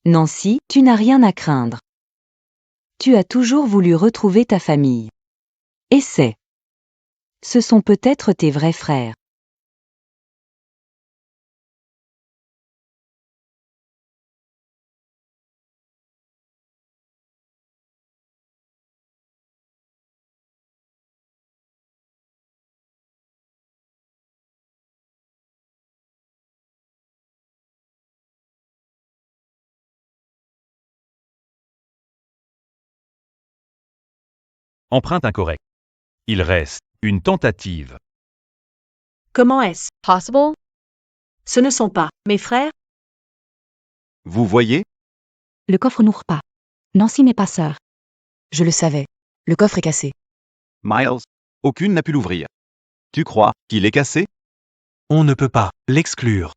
Nancy, tu n'as rien à craindre. Tu as toujours voulu retrouver ta famille. Essaie. Ce sont peut-être tes vrais frères. Empreinte incorrecte. Il reste une tentative. Comment est-ce possible? Ce ne sont pas mes frères? Vous voyez? Le coffre n'ouvre pas. Nancy n'est pas sœur. Je le savais. Le coffre est cassé. Miles, aucune n'a pu l'ouvrir. Tu crois qu'il est cassé? On ne peut pas l'exclure.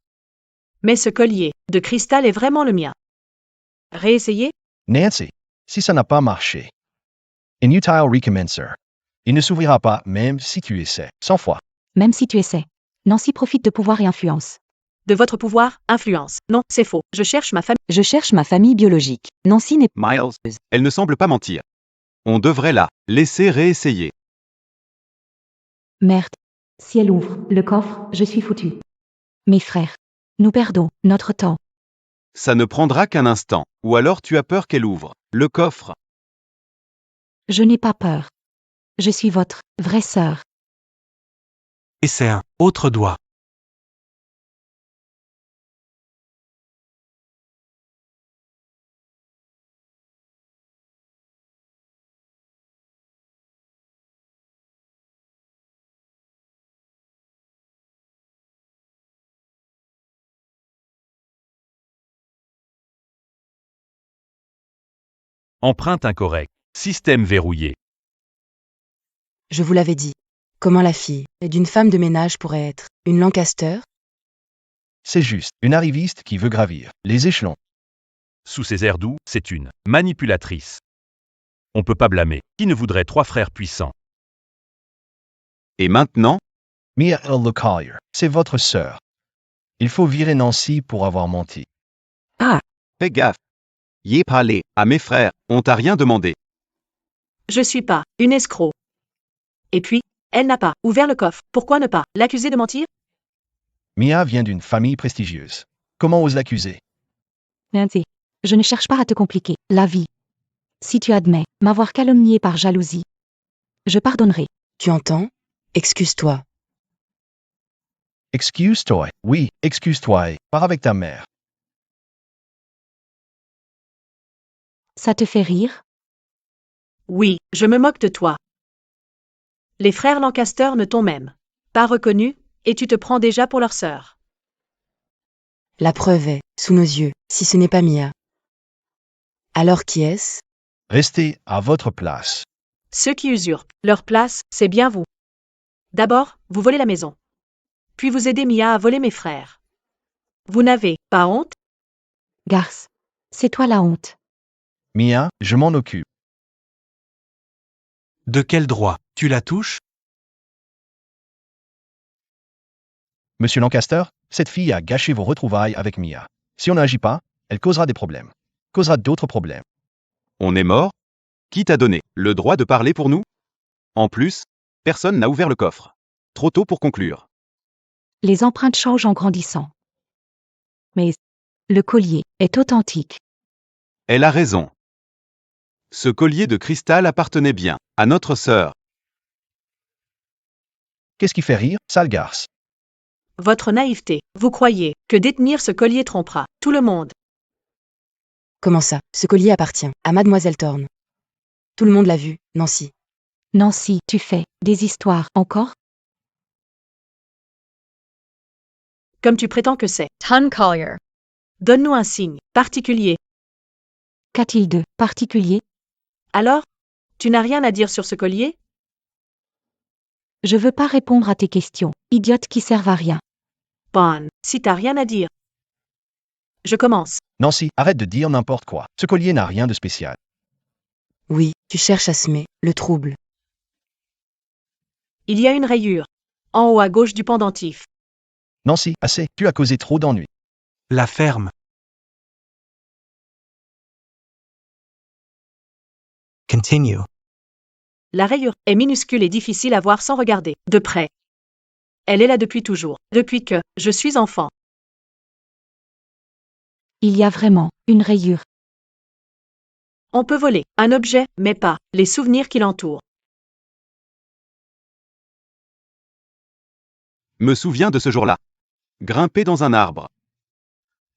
Mais ce collier de cristal est vraiment le mien. Réessayez? Nancy, si ça n'a pas marché, inutile recommencer. Il ne s'ouvrira pas même si tu essaies 100 fois. Même si tu essaies. Nancy profite de pouvoir et influence. De votre pouvoir, influence. Non, c'est faux. Je cherche ma famille. Je cherche ma famille biologique. Nancy n'est pas... Miles, elle ne semble pas mentir. On devrait la laisser réessayer. Merde. Si elle ouvre le coffre, je suis foutu. Mes frères. Nous perdons notre temps. Ça ne prendra qu'un instant. Ou alors tu as peur qu'elle ouvre le coffre. Je n'ai pas peur. Je suis votre vraie sœur. Et c'est un autre doigt. Empreinte incorrecte. Système verrouillé. Je vous l'avais dit. Comment la fille d'une femme de ménage pourrait être une Lancaster? C'est juste une arriviste qui veut gravir les échelons. Sous ses airs doux, c'est une manipulatrice. On peut pas blâmer. Qui ne voudrait 3 frères puissants? Et maintenant, Mia Le Collier, c'est votre sœur. Il faut virer Nancy pour avoir menti. fais gaffe. Y ai parlé à mes frères, on t'a rien demandé. Je suis pas une escroc. Et puis, elle n'a pas ouvert le coffre. Pourquoi ne pas l'accuser de mentir? Mia vient d'une famille prestigieuse. Comment ose l'accuser? Nancy. Je ne cherche pas à te compliquer la vie. Si tu admets m'avoir calomnié par jalousie, je pardonnerai. Tu entends? Excuse-toi. Excuse-toi. Oui, excuse-toi. Pars avec ta mère. Ça te fait rire? Oui, je me moque de toi. Les frères Lancaster ne t'ont même pas reconnu, et tu te prends déjà pour leur sœur. La preuve est sous nos yeux, si ce n'est pas Mia. Alors qui est-ce? Restez à votre place. Ceux qui usurpent leur place, c'est bien vous. D'abord, vous volez la maison. Puis vous aidez Mia à voler mes frères. Vous n'avez pas honte? Garce. C'est toi la honte. Mia, je m'en occupe. De quel droit tu la touches? Monsieur Lancaster, cette fille a gâché vos retrouvailles avec Mia. Si on n'agit pas, elle causera des problèmes. Causera d'autres problèmes. On est mort? Qui t'a donné le droit de parler pour nous? En plus, personne n'a ouvert le coffre. Trop tôt pour conclure. Les empreintes changent en grandissant. Mais le collier est authentique. Elle a raison. Ce collier de cristal appartenait bien à notre sœur. Qu'est-ce qui fait rire, sale garce? Votre naïveté. Vous croyez que détenir ce collier trompera tout le monde. Comment ça? Ce collier appartient à Mademoiselle Thorne. Tout le monde l'a vu, Nancy. Nancy, tu fais des histoires encore? Comme tu prétends que c'est. Ton Collier. Donne-nous un signe particulier. Qu'a-t-il de particulier? Alors? Tu n'as rien à dire sur ce collier? Je veux pas répondre à tes questions, idiotes qui servent à rien. Bon, si t'as rien à dire. Je commence. Nancy, arrête de dire n'importe quoi. Ce collier n'a rien de spécial. Oui, tu cherches à semer le trouble. Il y a une rayure. En haut à gauche du pendentif. Nancy, assez, tu as causé trop d'ennuis. La ferme. Continue. La rayure est minuscule et difficile à voir sans regarder de près. Elle est là depuis toujours, depuis que je suis enfant. Il y a vraiment une rayure. On peut voler un objet, mais pas les souvenirs qui l'entourent. Me souviens de ce jour-là. Grimper dans un arbre.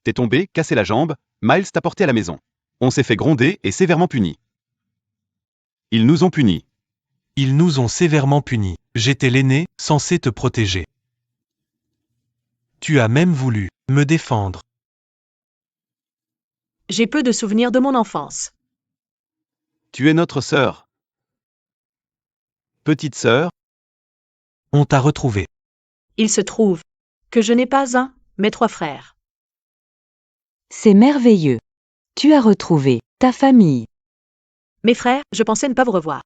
T'es tombé, cassé la jambe, Miles t'a porté à la maison. On s'est fait gronder et sévèrement punis. Ils nous ont punis. Ils nous ont sévèrement punis. J'étais l'aîné, censé te protéger. Tu as même voulu me défendre. J'ai peu de souvenirs de mon enfance. Tu es notre sœur. Petite sœur, On t'a retrouvé. Il se trouve que je n'ai pas un, mais 3 frères. C'est merveilleux. Tu as retrouvé ta famille. Mes frères, je pensais ne pas vous revoir.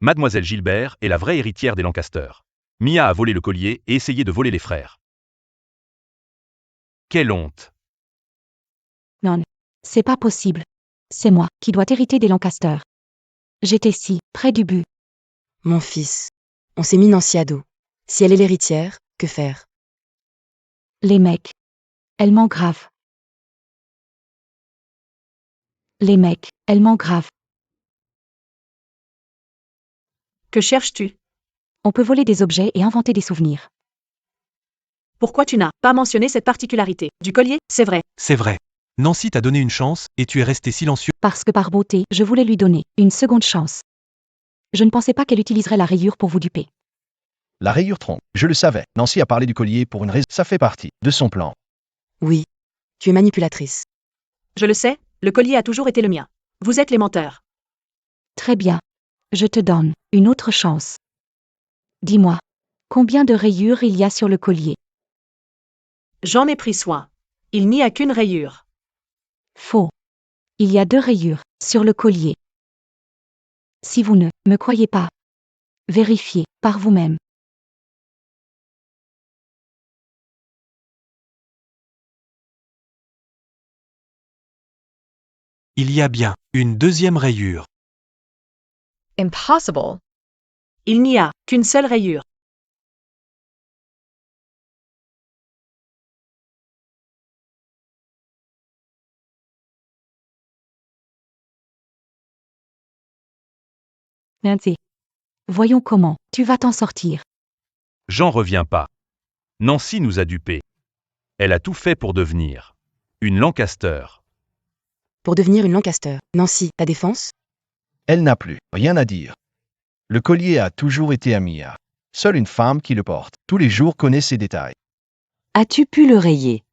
Mademoiselle Gilbert est la vraie héritière des Lancaster. Mia a volé le collier et essayé de voler les frères. Quelle honte! Non, c'est pas possible. C'est moi qui dois hériter des Lancaster. J'étais si près du but. Mon fils. On s'est mis Nancy à dos. Si elle est l'héritière, que faire? Les mecs. Elle ment grave. Les mecs, elle ment grave. Que cherches-tu? On peut voler des objets et inventer des souvenirs. Pourquoi tu n'as pas mentionné cette particularité du collier? C'est vrai. C'est vrai. Nancy t'a donné une chance et tu es resté silencieux. Parce que par beauté, je voulais lui donner une seconde chance. Je ne pensais pas qu'elle utiliserait la rayure pour vous duper. La rayure trompe. Je le savais. Nancy a parlé du collier pour une raison. Ça fait partie de son plan. Oui. Tu es manipulatrice. Je le sais, le collier a toujours été le mien. Vous êtes les menteurs. Très bien. Je te donne une autre chance. Dis-moi, combien de rayures il y a sur le collier? J'en ai pris soin. Il n'y a qu'une rayure. Faux. Il y a 2 rayures sur le collier. Si vous ne me croyez pas, vérifiez par vous-même. Il y a bien une deuxième rayure. Impossible. Il n'y a qu'une seule rayure. Nancy. Voyons comment tu vas t'en sortir. J'en reviens pas. Nancy nous a dupés. Elle a tout fait pour devenir une Lancaster. Pour devenir une Lancaster. Nancy, ta défense? Elle n'a plus rien à dire. Le collier a toujours été à Mia. Seule une femme qui le porte tous les jours connaît ces détails. As-tu pu le rayer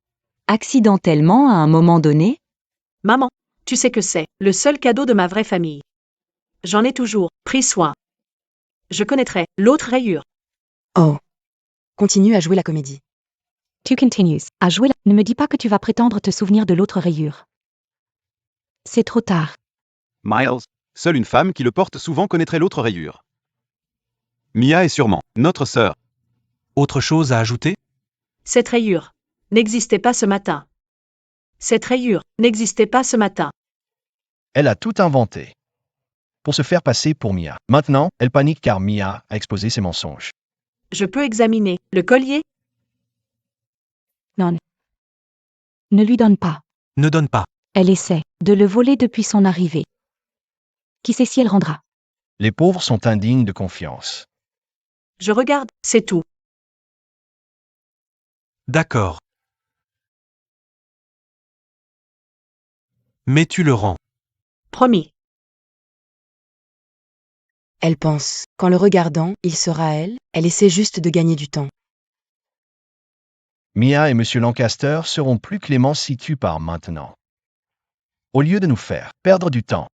accidentellement à un moment donné? Maman, tu sais que c'est le seul cadeau de ma vraie famille. J'en ai toujours pris soin. Je connaîtrai l'autre rayure. Oh. Continue à jouer la comédie. Tu continues à jouer. Ne me dis pas que tu vas prétendre te souvenir de l'autre rayure. C'est trop tard. Miles, seule une femme qui le porte souvent connaîtrait l'autre rayure. Mia est sûrement notre sœur. Autre chose à ajouter? Cette rayure n'existait pas ce matin. Cette rayure n'existait pas ce matin. Elle a tout inventé pour se faire passer pour Mia. Maintenant, elle panique car Mia a exposé ses mensonges. Je peux examiner le collier? Non. Ne lui donne pas. Ne donne pas. Elle essaie de le voler depuis son arrivée. Qui sait si elle rendra? Les pauvres sont indignes de confiance. Je regarde, c'est tout. D'accord. Mais tu le rends. Promis. Elle pense qu'en le regardant, il sera elle essaie juste de gagner du temps. Mia et Monsieur Lancaster seront plus cléments si tu pars maintenant. Au lieu de nous faire perdre du temps.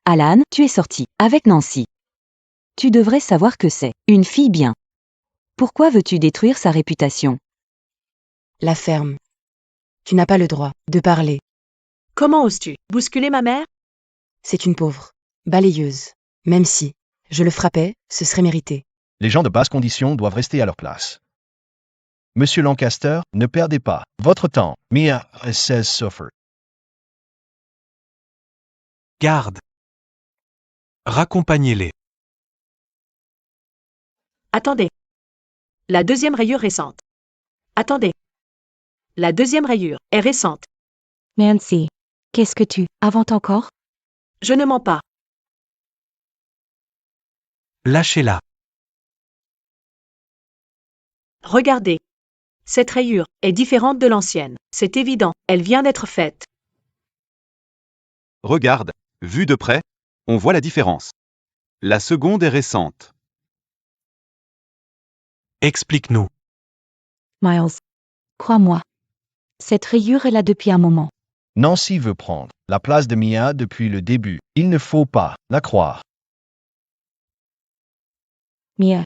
Alan, tu es sorti avec Nancy. Tu devrais savoir que c'est une fille bien. Pourquoi veux-tu détruire sa réputation? La ferme. Tu n'as pas le droit de parler. Comment oses-tu bousculer ma mère? C'est une pauvre balayeuse. Même si je le frappais, ce serait mérité. Les gens de basse condition doivent rester à leur place. Monsieur Lancaster, ne perdez pas votre temps. Mia says suffer. Garde. Raccompagnez-les. Attendez. La deuxième rayure récente. Attendez. La deuxième rayure est récente. Nancy. Qu'est-ce que tu inventes encore? Je ne mens pas. Lâchez-la. Regardez. Cette rayure est différente de l'ancienne. C'est évident, elle vient d'être faite. Regarde, vu de près, on voit la différence. La seconde est récente. Explique-nous. Miles. Crois-moi. Cette rayure est là depuis un moment. Nancy veut prendre la place de Mia depuis le début. Il ne faut pas la croire. Mia,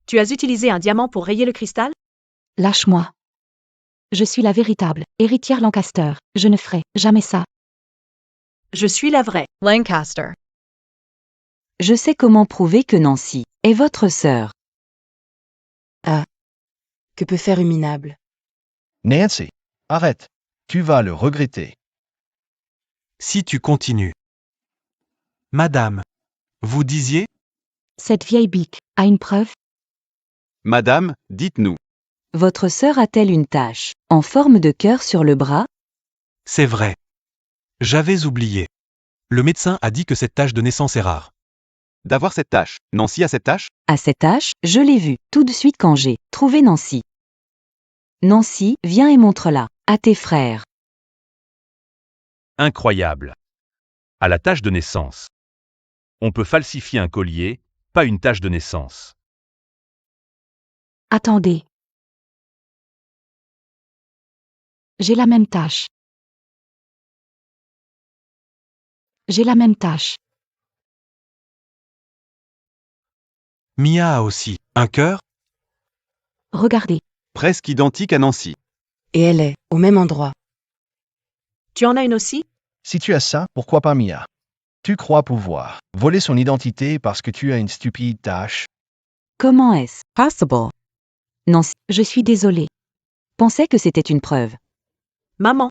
Tu as utilisé un diamant pour rayer le cristal? lâche-moi. Je suis la véritable héritière Lancaster. Je ne ferai jamais ça. Je suis la vraie. Lancaster. Je sais comment prouver que Nancy est votre sœur. Que peut faire une minable? Nancy, arrête. Tu vas le regretter. Si tu continues. Madame. Vous disiez? Cette vieille bique a une preuve? Madame, dites-nous. Votre sœur a-t-elle une tache en forme de cœur sur le bras? C'est vrai. J'avais oublié. Le médecin a dit que cette tache de naissance est rare. D'avoir cette tache. Nancy a cette tache? À cette tache, je l'ai vue tout de suite quand j'ai trouvé Nancy. Nancy, viens et montre-la à tes frères. Incroyable. À la tâche de naissance. On peut falsifier un collier, pas une tâche de naissance. Attendez. J'ai la même tâche. J'ai la même tâche. Mia a aussi un cœur? Regardez. Presque identique à Nancy. Et elle est au même endroit. Tu en as une aussi? Si tu as ça, pourquoi pas Mia? Tu crois pouvoir voler son identité parce que tu as une stupide tâche? Comment est-ce possible? Nancy Je suis désolée. pensait que c'était une preuve. Maman.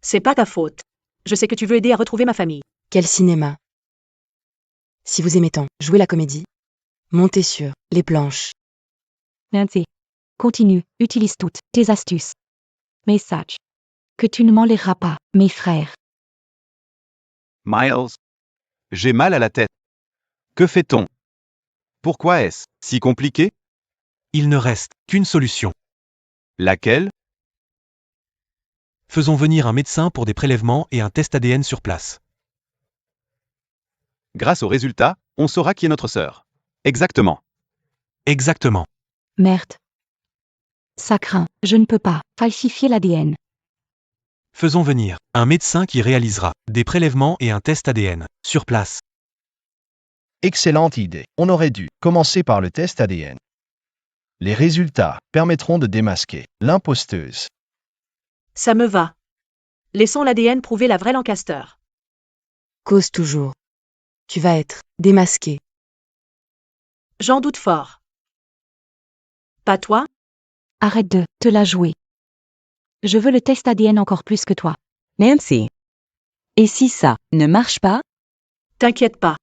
C'est pas ta faute. Je sais que tu veux aider à retrouver ma famille. Quel cinéma! Si vous aimez tant jouer la comédie, montez sur les planches. Nancy. Continue, utilise toutes tes astuces. Mais sache que tu ne m'enlèveras pas, mes frères. Miles. J'ai mal à la tête. Que fait-on? Pourquoi est-ce si compliqué? Il ne reste qu'une solution. Laquelle? Faisons venir un médecin pour des prélèvements et un test ADN sur place. Grâce aux résultats, on saura qui est notre sœur. Exactement. Exactement. Merde. Ça craint, je ne peux pas falsifier l'ADN. Faisons venir un médecin qui réalisera des prélèvements et un test ADN sur place. Excellente idée. On aurait dû commencer par le test ADN. Les résultats permettront de démasquer l'imposteuse. Ça me va. Laissons l'ADN prouver la vraie Lancaster. Cause toujours. Tu vas être démasqué. J'en doute fort. Pas toi? Arrête de te la jouer. Je veux le test ADN encore plus que toi. Nancy. Et si ça ne marche pas? T'inquiète pas.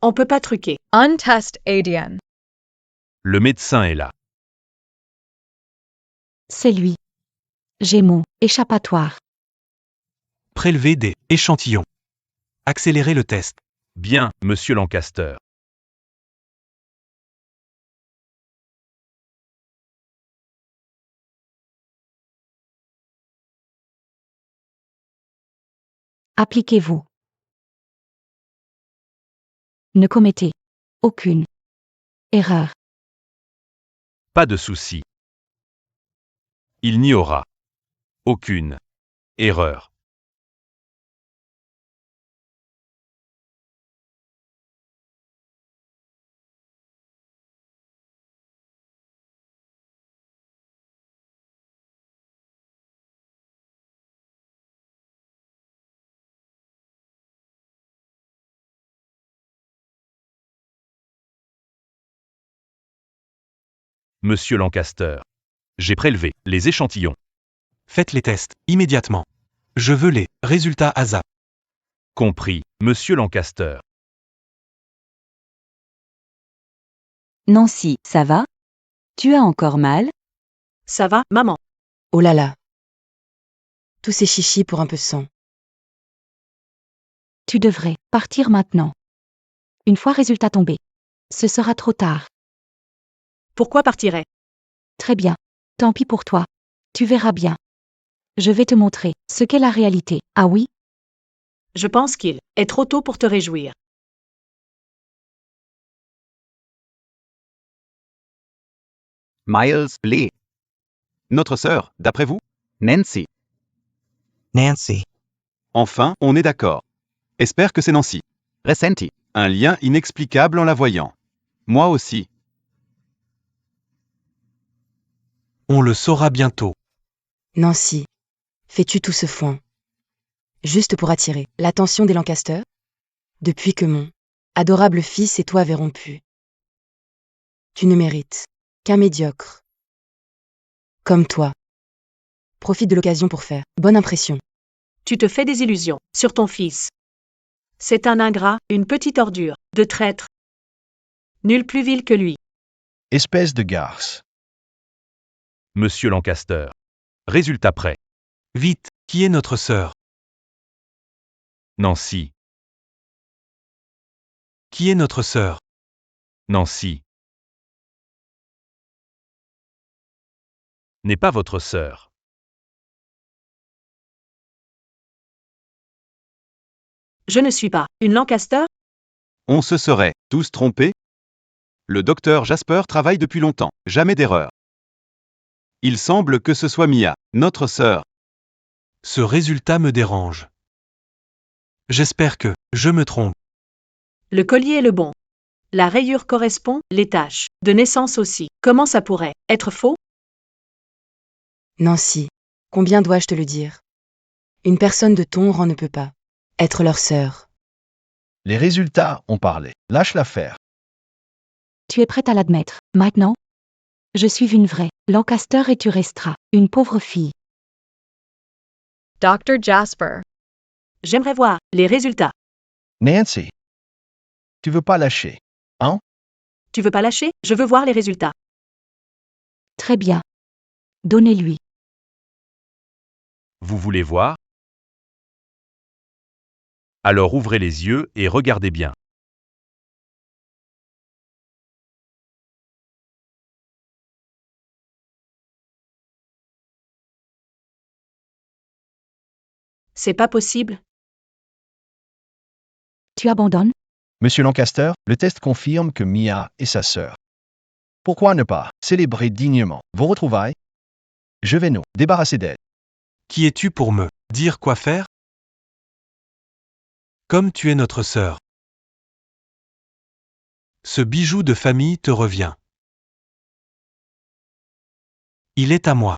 On peut pas truquer. Untest ADN. Le médecin est là. C'est lui. J'ai mon échappatoire. Prélever des échantillons. Accélérer le test. Bien, monsieur Lancaster. Appliquez-vous. Ne commettez aucune erreur. Pas de souci. Il n'y aura aucune erreur. Monsieur Lancaster. J'ai prélevé les échantillons. Faites les tests immédiatement. Je veux les résultats ASAP. Compris, monsieur Lancaster. Nancy, ça va? Tu as encore mal? Ça va, maman? Oh là là. Tous ces chichis pour un peu de sang. Tu devrais partir maintenant. Une fois résultat tombé. Ce sera trop tard. Pourquoi partirais? Très bien. Tant pis pour toi. Tu verras bien. Je vais te montrer ce qu'est la réalité. Ah oui? Je pense qu'il est trop tôt pour te réjouir. Miles, les. Notre sœur, d'après vous? Nancy. Nancy. Enfin, on est d'accord. Espère que c'est Nancy. Ressenti. Un lien inexplicable en la voyant. Moi aussi. On le saura bientôt. Nancy, fais-tu tout ce foin juste pour attirer l'attention des Lancaster? Depuis que mon adorable fils et toi avez rompu. Tu ne mérites qu'un médiocre. Comme toi. Profite de l'occasion pour faire bonne impression. Tu te fais des illusions sur ton fils. C'est un ingrat, une petite ordure, de traître. Nul plus vil que lui. Espèce de garce. Monsieur Lancaster. Résultat prêt. Vite, qui est notre sœur? Nancy. Qui est notre sœur? Nancy. N'est pas votre sœur. Je ne suis pas une Lancaster? On se serait tous trompés? Le docteur Jasper travaille depuis longtemps, jamais d'erreur. Il semble que ce soit Mia, notre sœur. Ce résultat me dérange. J'espère que je me trompe. Le collier est le bon. La rayure correspond, les taches. De naissance aussi. Comment ça pourrait être faux? Nancy, combien dois-je te le dire? Une personne de ton rang ne peut pas être leur sœur. Les résultats ont parlé. Lâche l'affaire. Tu es prête à l'admettre, maintenant? Je suis une vraie Lancaster et tu resteras une pauvre fille. Dr. Jasper. J'aimerais voir les résultats. Nancy. Tu veux pas lâcher, hein? Tu veux pas lâcher? Je veux voir les résultats. Très bien. Donnez-lui. Vous voulez voir? Alors ouvrez les yeux et regardez bien. C'est pas possible. Tu abandonnes? Monsieur Lancaster, le test confirme que Mia est sa sœur. Pourquoi ne pas célébrer dignement vos retrouvailles? Je vais nous débarrasser d'elle. Qui es-tu pour me dire quoi faire? Comme tu es notre sœur. Ce bijou de famille te revient. Il est à moi.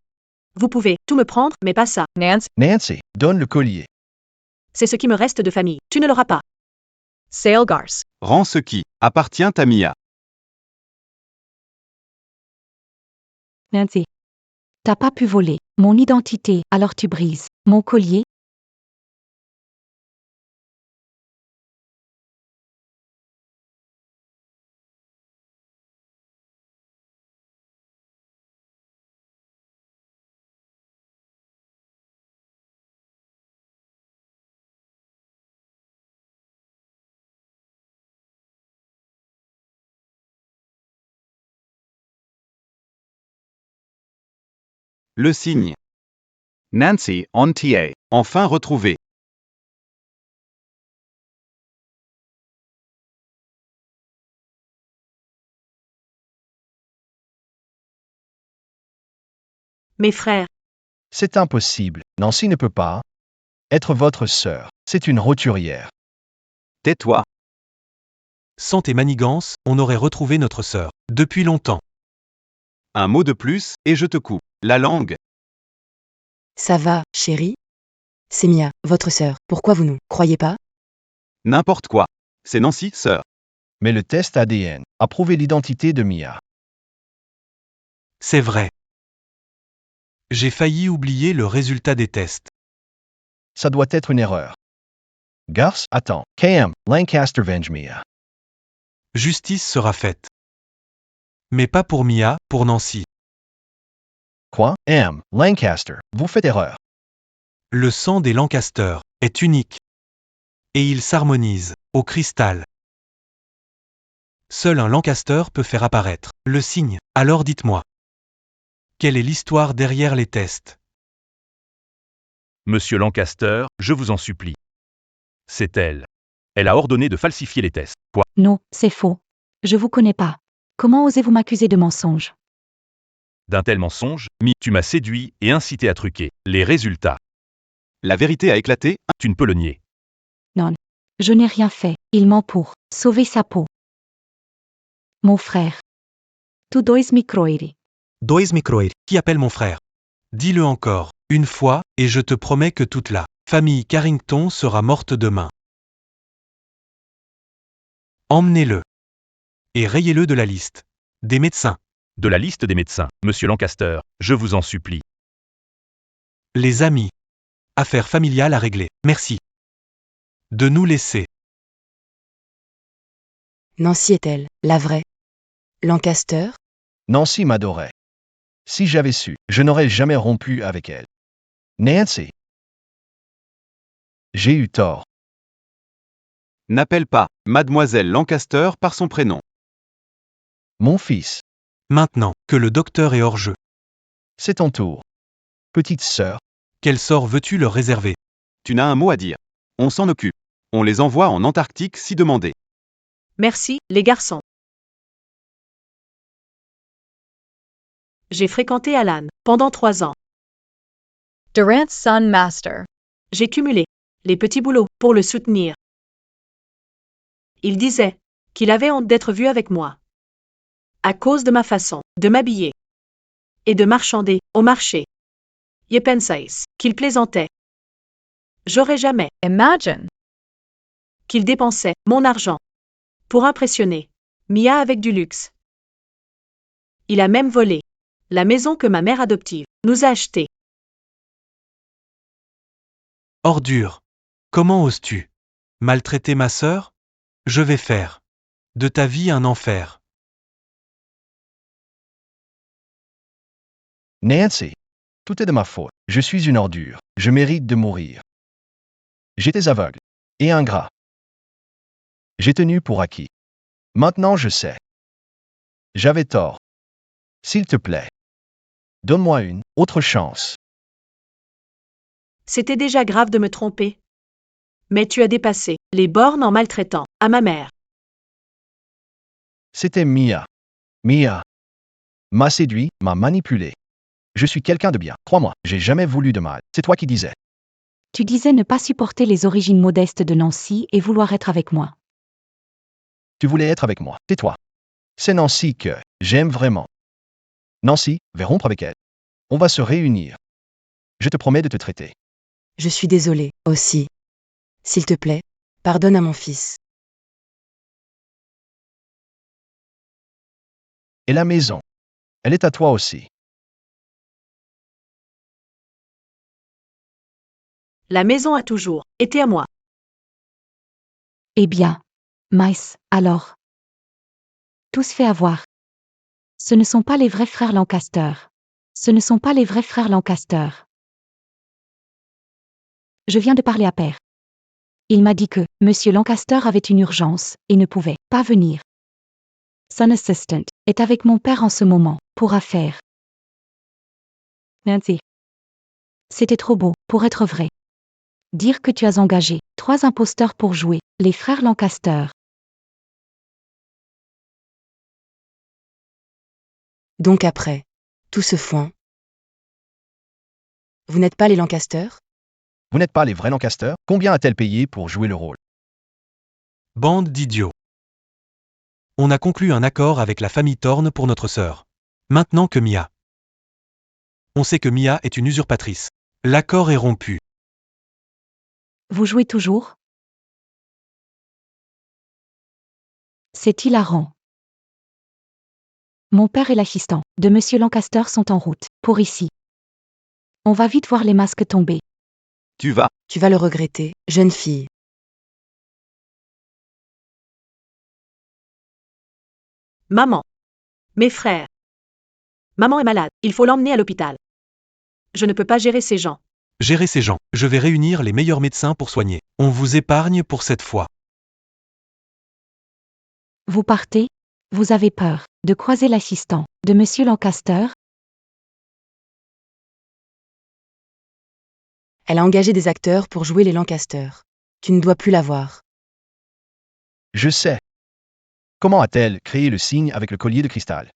Vous pouvez tout me prendre, mais pas ça. Nancy. Nancy, donne le collier. C'est ce qui me reste de famille. Tu ne l'auras pas. Sailgars. Rends ce qui appartient à Mia. Nancy. T'as pas pu voler mon identité, alors tu brises mon collier? Le signe. Nancy on TA. Enfin retrouvé. Mes frères. C'est impossible. Nancy ne peut pas être votre sœur. C'est une roturière. Tais-toi. Sans tes manigances, on aurait retrouvé notre sœur. Depuis longtemps. Un mot de plus, et je te coupe la langue. Ça va, chérie? C'est Mia, votre sœur. Pourquoi vous ne croyez pas? N'importe quoi. C'est Nancy, sœur. Mais le test ADN a prouvé l'identité de Mia. C'est vrai. J'ai failli oublier le résultat des tests. Ça doit être une erreur. Garce, attends. KM, Lancaster venge Mia. Justice sera faite. Mais pas pour Mia, pour Nancy. Quoi? Lancaster, vous faites erreur. Le sang des Lancaster est unique. Et il s'harmonise, au cristal. Seul un Lancaster peut faire apparaître le signe. Alors dites-moi. Quelle est l'histoire derrière les tests? Monsieur Lancaster, je vous en supplie. C'est elle. Elle a ordonné de falsifier les tests. Quoi? Non, c'est faux. Je vous connais pas. Comment osez-vous m'accuser de mensonge? D'un tel mensonge, tu m'as séduit et incité à truquer. Les résultats. La vérité a éclaté. Tu ne peux le nier. Je n'ai rien fait. Il ment pour sauver sa peau. Mon frère. Tu dois me croire. Dois me croire. Qui appelle mon frère? Dis-le encore, une fois, et je te promets que toute la famille Carrington sera morte demain. Emmenez-le. Et rayez-le de la liste des médecins. De la liste des médecins, Monsieur Lancaster, je vous en supplie. Les amis. Affaire familiale à régler. Merci. De nous laisser. Nancy est-elle la vraie Lancaster? Nancy m'adorait. Si j'avais su, je n'aurais jamais rompu avec elle. Nancy. J'ai eu tort. N'appelle pas Mademoiselle Lancaster par son prénom. Mon fils, Maintenant que le docteur est hors jeu, c'est ton tour. Petite sœur, quel sort veux-tu leur réserver? Tu n'as un mot à dire. On s'en occupe. On les envoie en Antarctique si demandé. Merci, les garçons. J'ai fréquenté Alan pendant 3 ans. Durant's son master. J'ai cumulé les petits boulots pour le soutenir. Il disait qu'il avait honte d'être vu avec moi. À cause de ma façon de m'habiller et de marchander au marché. Je pensais qu'il plaisantait. J'aurais jamais Imagine. qu'il dépensait mon argent pour impressionner Mia avec du luxe. Il a même volé la maison que ma mère adoptive nous a achetée. Ordure. Comment oses-tu maltraiter ma sœur? Je vais faire de ta vie un enfer. Nancy. Tout est de ma faute. Je suis une ordure. Je mérite de mourir. J'étais aveugle et ingrat. J'ai tenu pour acquis. Maintenant je sais. J'avais tort. S'il te plaît, donne-moi une autre chance. C'était déjà grave de me tromper. Mais tu as dépassé les bornes en maltraitant à ma mère. C'était Mia. Mia m'a séduit, m'a manipulé. Je suis quelqu'un de bien. Crois-moi, j'ai jamais voulu de mal. C'est toi qui disais. Tu disais ne pas supporter les origines modestes de Nancy et vouloir être avec moi. Tu voulais être avec moi. C'est toi. C'est Nancy que j'aime vraiment. Nancy, vais rompre avec elle. On va se réunir. Je te promets de te traiter. Je suis désolée, aussi. S'il te plaît, pardonne à mon fils. Et la maison. Elle est à toi aussi. La maison a toujours été à moi. Eh bien, Mice, alors. Tout se fait avoir. Ce ne sont pas les vrais frères Lancaster. Ce ne sont pas les vrais frères Lancaster. Je viens de parler à Père. Il m'a dit que Monsieur Lancaster avait une urgence et ne pouvait pas venir. Son assistant est avec mon père en ce moment, pour affaires. Nancy. C'était trop beau pour être vrai. Dire que tu as engagé 3 imposteurs pour jouer les frères Lancaster. Donc après tout ce foin, vous n'êtes pas les Lancaster? Vous n'êtes pas les vrais Lancaster? Combien a-t-elle payé pour jouer le rôle? Bande d'idiots. On a conclu un accord avec la famille Thorne pour notre sœur. Maintenant que Mia. On sait que Mia est une usurpatrice. L'accord est rompu. Vous jouez toujours? C'est hilarant. Mon père et l'assistant de Monsieur Lancaster sont en route, pour ici. On va vite voir les masques tomber. Tu vas. Tu vas le regretter, jeune fille. Maman. Mes frères. Maman est malade, il faut l'emmener à l'hôpital. Je ne peux pas gérer ces gens. Gérez ces gens. Je vais réunir les meilleurs médecins pour soigner. On vous épargne pour cette fois. Vous partez? Vous avez peur de croiser l'assistant de Monsieur Lancaster? Elle a engagé des acteurs pour jouer les Lancaster. Tu ne dois plus la voir. Je sais. Comment a-t-elle créé le signe avec le collier de cristal?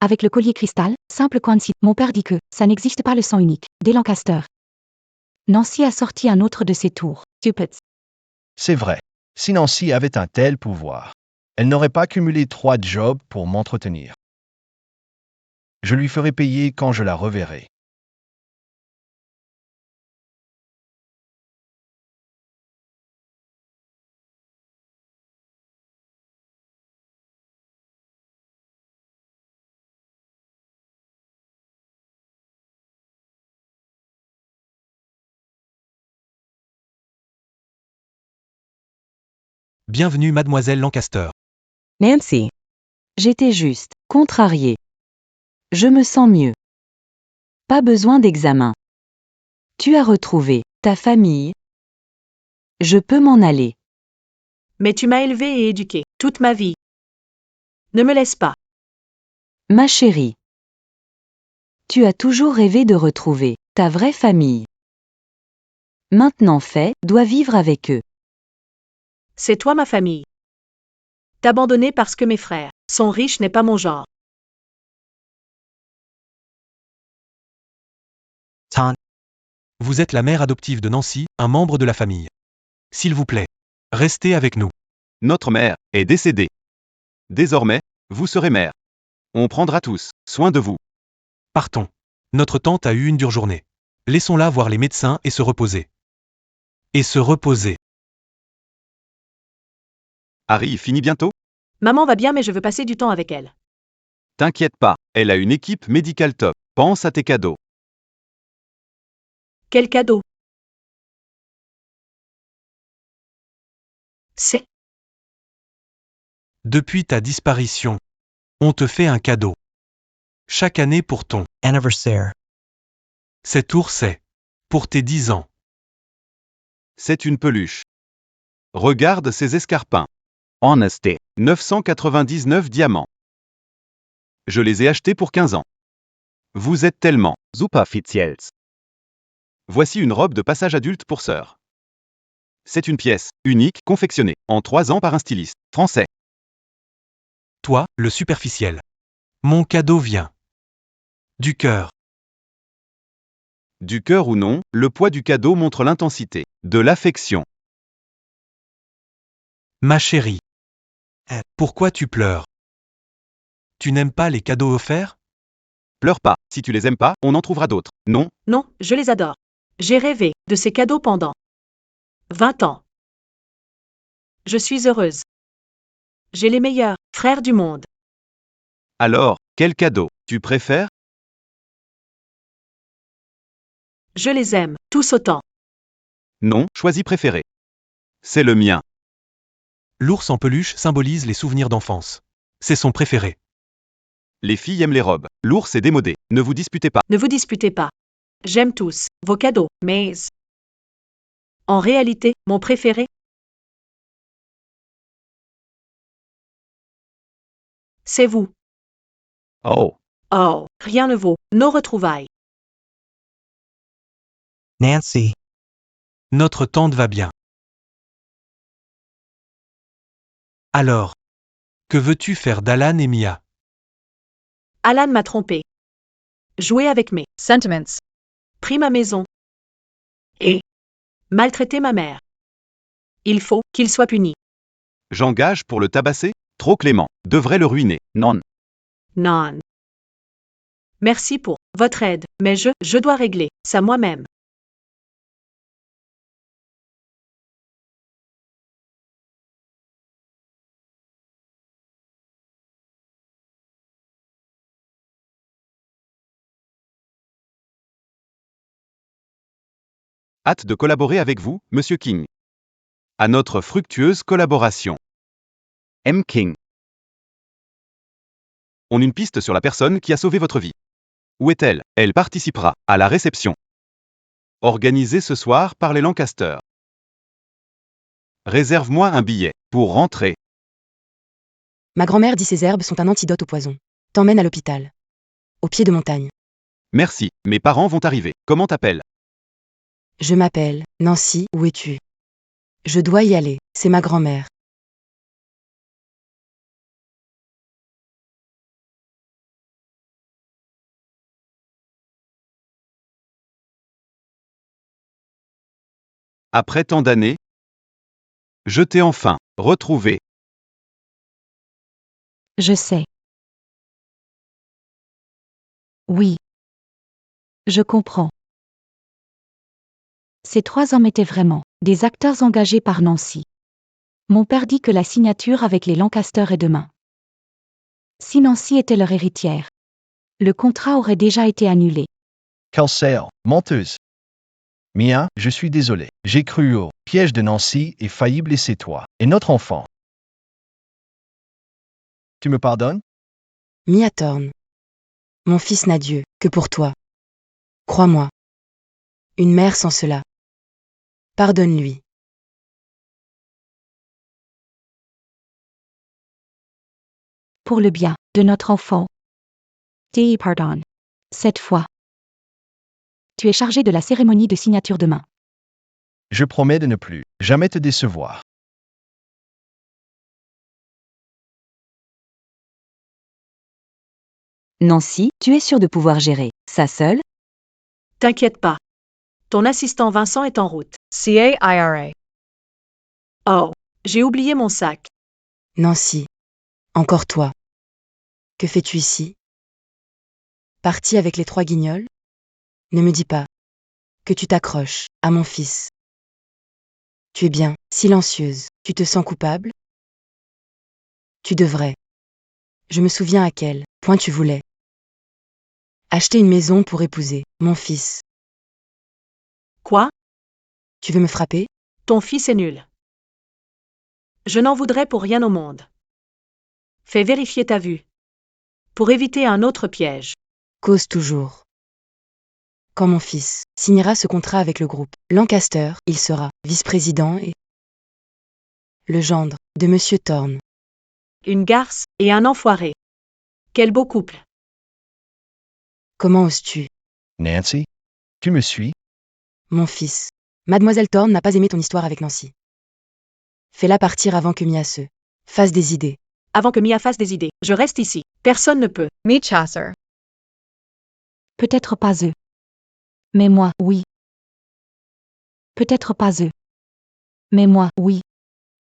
Avec le collier cristal, simple coïncidence. Mon père dit que ça n'existe pas le sang unique des Lancaster. Nancy a sorti un autre de ses tours. Stupids. C'est vrai. Si Nancy avait un tel pouvoir, elle n'aurait pas cumulé 3 jobs pour m'entretenir. Je lui ferai payer quand je la reverrai. Bienvenue mademoiselle Lancaster. Nancy. J'étais juste contrariée. Je me sens mieux. Pas besoin d'examen. Tu as retrouvé ta famille. Je peux m'en aller. Mais tu m'as élevée et éduquée toute ma vie. Ne me laisse pas. Ma chérie. Tu as toujours rêvé de retrouver ta vraie famille. Maintenant dois vivre avec eux. C'est toi ma famille. T'abandonner parce que mes frères sont riches n'est pas mon genre. Tante, Vous êtes la mère adoptive de Nancy, un membre de la famille. S'il vous plaît, restez avec nous. Notre mère est décédée. Désormais, vous serez mère. On prendra tous soin de vous. Partons. Notre tante a eu une dure journée. Laissons-la voir les médecins et se reposer. Et se reposer. Harry finit bientôt? Maman va bien mais je veux passer du temps avec elle. T'inquiète pas, elle a une équipe médicale top. Pense à tes cadeaux. Quel cadeau? C'est Depuis ta disparition, on te fait un cadeau. Chaque année pour ton. anniversaire. Cet ours est. Pour tes 10 ans. C'est une peluche. Regarde ces escarpins. Honesty. 999 diamants. Je les ai achetés pour 15 ans. Vous êtes tellement superficiels. Voici une robe de passage adulte pour sœur. C'est une pièce unique confectionnée en 3 ans par un styliste français. Toi, le superficiel. Mon cadeau vient. Du cœur. Du cœur ou non, le poids du cadeau montre l'intensité de l'affection. Ma chérie. Pourquoi tu pleures? Tu n'aimes pas les cadeaux offerts? Pleure pas, si tu les aimes pas, on en trouvera d'autres. Non, non, je les adore. J'ai rêvé de ces cadeaux pendant 20 ans. Je suis heureuse. J'ai les meilleurs frères du monde. alors, quel cadeau tu préfères? Je les aime tous autant. Non, choisis préféré. C'est le mien. L'ours en peluche symbolise les souvenirs d'enfance. C'est son préféré. Les filles aiment les robes. L'ours est démodé. Ne vous disputez pas. Ne vous disputez pas. J'aime tous vos cadeaux, mais en réalité, mon préféré, c'est vous. Oh, Oh, rien ne vaut nos retrouvailles. Nancy, Notre tante va bien. Alors, que veux-tu faire d'Alan et Mia? Alan m'a trompé. Joué avec mes sentiments, pris ma maison et maltraité ma mère. Il faut qu'il soit puni. j'engage pour le tabasser? Trop clément. Devrait le ruiner. Non. Non. Merci pour votre aide, mais je dois régler ça moi-même. Hâte de collaborer avec vous, Monsieur King. À notre fructueuse collaboration. M. King. On a une piste sur la personne qui a sauvé votre vie. Où est-elle? Elle participera à la réception. Organisée ce soir par les Lancaster. Réserve-moi un billet pour rentrer. Ma grand-mère dit ces herbes sont un antidote au poison. T'emmène à l'hôpital. Au pied de montagne. Merci, mes parents vont arriver. Comment t'appelles? Je m'appelle Nancy, où es-tu? Je dois y aller, c'est ma grand-mère. Après tant d'années, je t'ai enfin retrouvé. Je sais. Oui. Je comprends. Ces 3 hommes étaient vraiment des acteurs engagés par Nancy. Mon père dit que la signature avec les Lancaster est demain. Si Nancy était leur héritière, le contrat aurait déjà été annulé. Calcel, menteuse. Mia, je suis désolé. J'ai cru au piège de Nancy et failli blesser toi et notre enfant. Tu me pardonnes? Mia Thorne. Mon fils n'a Dieu que pour toi. Crois-moi. Une mère sans cela. Pardonne-lui. Pour le bien de notre enfant. Te pardonne. Cette fois. Tu es chargé de la cérémonie de signature demain. Je promets de ne plus jamais te décevoir. Nancy, tu es sûre de pouvoir gérer ça seule? T'inquiète pas. Ton assistant Vincent est en route. CAIRA. Oh, j'ai oublié mon sac. Nancy. Encore toi. Que fais-tu ici? Parti avec les 3 guignols? Ne me dis pas que tu t'accroches à mon fils. Tu es bien silencieuse. Tu te sens coupable? Tu devrais. Je me souviens à quel point tu voulais acheter une maison pour épouser mon fils. Quoi? Tu veux me frapper? Ton fils est nul. Je n'en voudrais pour rien au monde. Fais vérifier ta vue. Pour éviter un autre piège. Cause toujours. Quand mon fils signera ce contrat avec le groupe Lancaster, il sera vice-président et le gendre de Monsieur Thorne. Une garce et un enfoiré. Quel beau couple. Comment oses-tu? Nancy? Tu me suis? Mon fils. Mademoiselle Thorne n'a pas aimé ton histoire avec Nancy. Fais-la partir avant que Mia se fasse des idées. Avant que Mia fasse des idées, je reste ici. Personne ne peut. Me Chasser. Peut-être pas eux. Mais moi, oui. Peut-être pas eux. Mais moi, oui.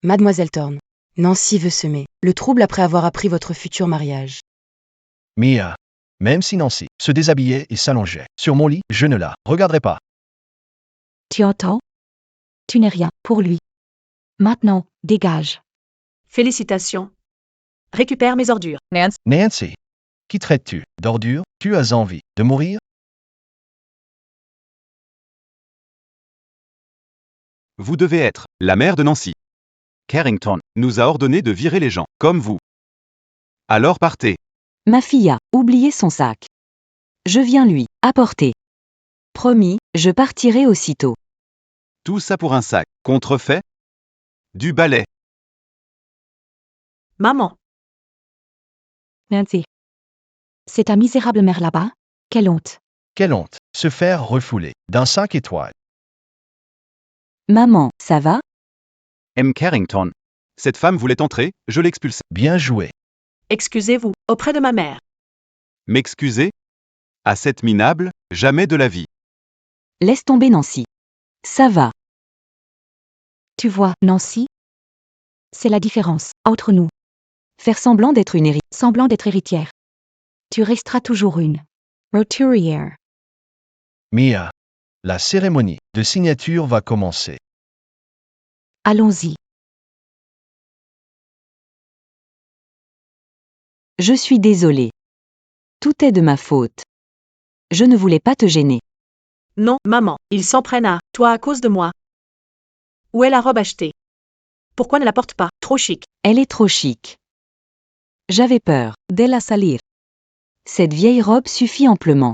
Mademoiselle Thorne. Nancy veut semer le trouble après avoir appris votre futur mariage. Mia. Même si Nancy se déshabillait et s'allongeait sur mon lit, je ne la regarderai pas. Tu entends? Tu n'es rien pour lui. Maintenant, dégage. Félicitations. Récupère mes ordures. Nancy. Nancy. Qui traites-tu d'ordure? Tu as envie de mourir? Vous devez être la mère de Nancy. Carrington nous a ordonné de virer les gens comme vous. Alors partez. Ma fille a oublié son sac. Je viens lui apporter. Promis, je partirai aussitôt. Tout ça pour un sac contrefait? Du balai. Maman. Nancy. C'est ta misérable mère là-bas? Quelle honte. Quelle honte, se faire refouler d'un 5 étoiles. Maman, ça va? M. Carrington. Cette femme voulait entrer, je l'expulsai. Bien joué. Excusez-vous, auprès de ma mère. M'excuser? À cette minable, jamais de la vie. Laisse tomber Nancy. Ça va. Tu vois, Nancy? C'est la différence entre nous. Faire semblant d'être une Semblant d'être héritière. Tu resteras toujours une roturière. Mia. La cérémonie de signature va commencer. Allons-y. Je suis désolée. Tout est de ma faute. Je ne voulais pas te gêner. Non, maman, ils s'en prennent à toi à cause de moi. Où est la robe achetée? Pourquoi ne la porte pas? Trop chic. Elle est trop chic. J'avais peur d'elle à salir. Cette vieille robe suffit amplement.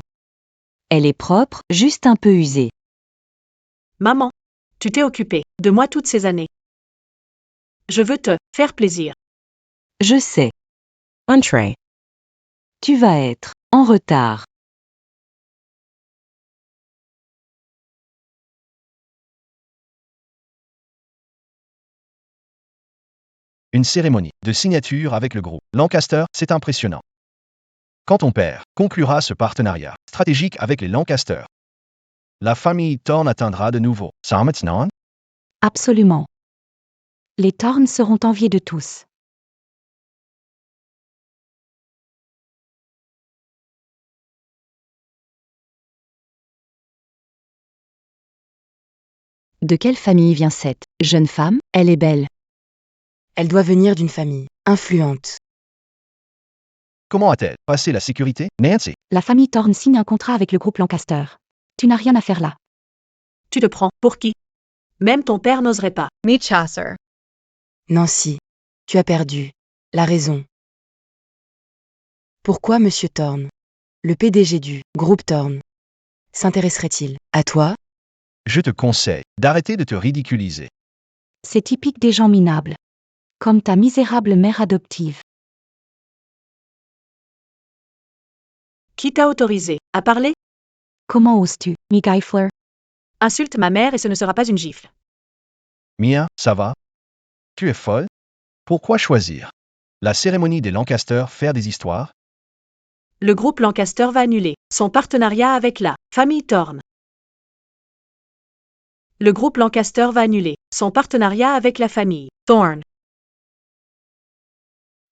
Elle est propre, juste un peu usée. Maman, tu t'es occupée de moi toutes ces années. Je veux te faire plaisir. Je sais. Entree. Tu vas être en retard. Une cérémonie de signature avec le groupe Lancaster, c'est impressionnant. Quand ton père conclura ce partenariat stratégique avec les Lancaster, la famille Thorne atteindra de nouveau Sammetnon. Absolument. Les Thorne seront enviés de tous. De quelle famille vient cette jeune femme? Elle est belle. Elle doit venir d'une famille influente. Comment a-t-elle passé la sécurité, Nancy? La famille Thorne signe un contrat avec le groupe Lancaster. Tu n'as rien à faire là. Tu te prends pour qui? Même ton père n'oserait pas. Meet Chasser. Nancy, tu as perdu la raison. Pourquoi Monsieur Thorne, le PDG du groupe Thorne, s'intéresserait-il à toi? Je te conseille d'arrêter de te ridiculiser. C'est typique des gens minables. Comme ta misérable mère adoptive. Qui t'a autorisé à parler? Comment oses-tu, McGuifler? Insulte ma mère et ce ne sera pas une gifle. Mia, ça va? Tu es folle? Pourquoi choisir la cérémonie des Lancaster faire des histoires? Le groupe Lancaster va annuler son partenariat avec la famille Thorne. Le groupe Lancaster va annuler son partenariat avec la famille Thorne.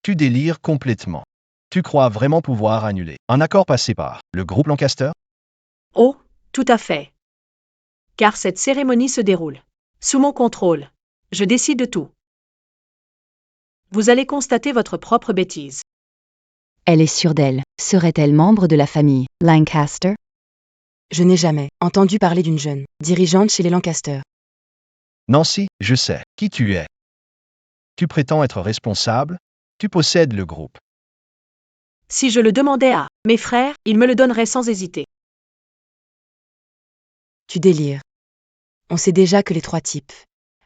Tu délires complètement. Tu crois vraiment pouvoir annuler un accord passé par le groupe Lancaster? Oh, tout à fait. Car cette cérémonie se déroule sous mon contrôle. Je décide de tout. Vous allez constater votre propre bêtise. Elle est sûre d'elle. Serait-elle membre de la famille Lancaster? Je n'ai jamais entendu parler d'une jeune dirigeante chez les Lancaster. Nancy, je sais qui tu es. Tu prétends être responsable? Tu possèdes le groupe. Si je le demandais à mes frères, ils me le donneraient sans hésiter. Tu délires. On sait déjà que les trois types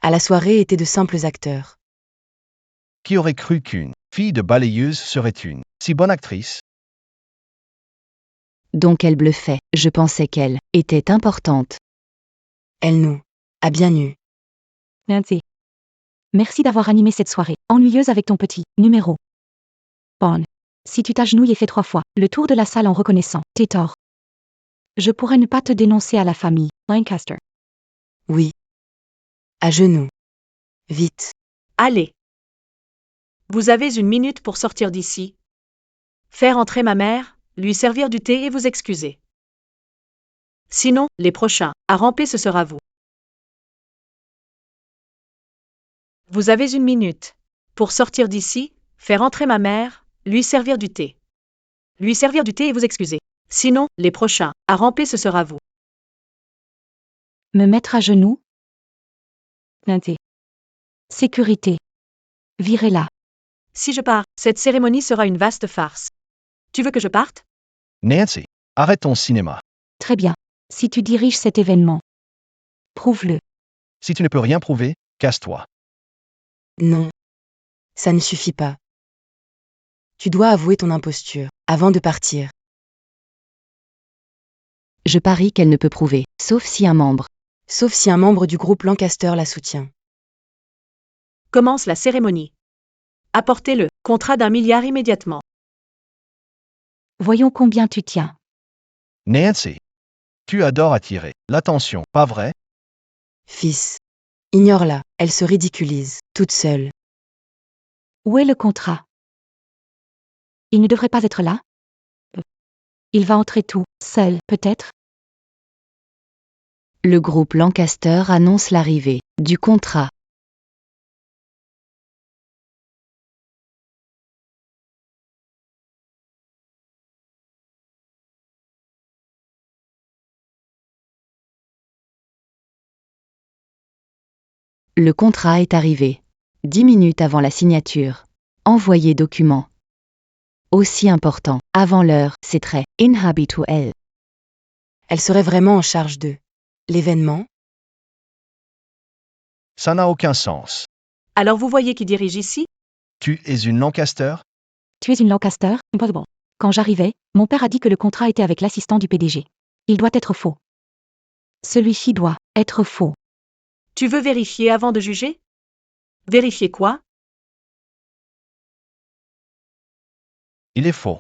à la soirée étaient de simples acteurs. Qui aurait cru qu'une fille de balayeuse serait une si bonne actrice? Donc elle bluffait. Je pensais qu'elle était importante. Elle nous a bien eus. Nancy. Merci d'avoir animé cette soirée ennuyeuse avec ton petit numéro. Bon. Si tu t'agenouilles et fais 3 fois le tour de la salle en reconnaissant tes torts, je pourrais ne pas te dénoncer à la famille Lancaster. Oui. À genoux. Vite. Allez. Vous avez 1 minute pour sortir d'ici. Faire entrer ma mère, lui servir du thé et vous excuser. Sinon, les prochains à ramper ce sera vous. Vous avez 1 minute pour sortir d'ici, faire entrer ma mère, lui servir du thé. Lui servir du thé et vous excuser. Sinon, les prochains à ramper ce sera vous. Me mettre à genoux? Nancy. Sécurité. Virez-la. Si je pars, cette cérémonie sera une vaste farce. Tu veux que je parte? Nancy, arrête ton cinéma. Très bien. Si tu diriges cet événement, prouve-le. Si tu ne peux rien prouver, casse-toi. Non. Ça ne suffit pas. Tu dois avouer ton imposture avant de partir. Je parie qu'elle ne peut prouver, sauf si un membre. Sauf si un membre du groupe Lancaster la soutient. Commence la cérémonie. Apportez le contrat d'1 milliard immédiatement. Voyons combien tu tiens. Nancy, tu adores attirer l'attention, pas vrai? Fils. Ignore-la, elle se ridiculise, toute seule. Où est le contrat? Il ne devrait pas être là? Il va entrer tout seul, peut-être? Le groupe Lancaster annonce l'arrivée du contrat. Le contrat est arrivé. 10 minutes avant la signature. Envoyer document. Aussi important Avant l'heure, c'est très inhabituel. Elle serait vraiment en charge de l'événement. Ça n'a aucun sens. Alors vous voyez qui dirige ici? Tu es une Lancaster? Tu es une Lancaster? Impossible. Quand j'arrivais, mon père a dit que le contrat était avec l'assistant du PDG. Il doit être faux. Celui-ci doit être faux. Tu veux vérifier avant de juger? Vérifier quoi? Il est faux.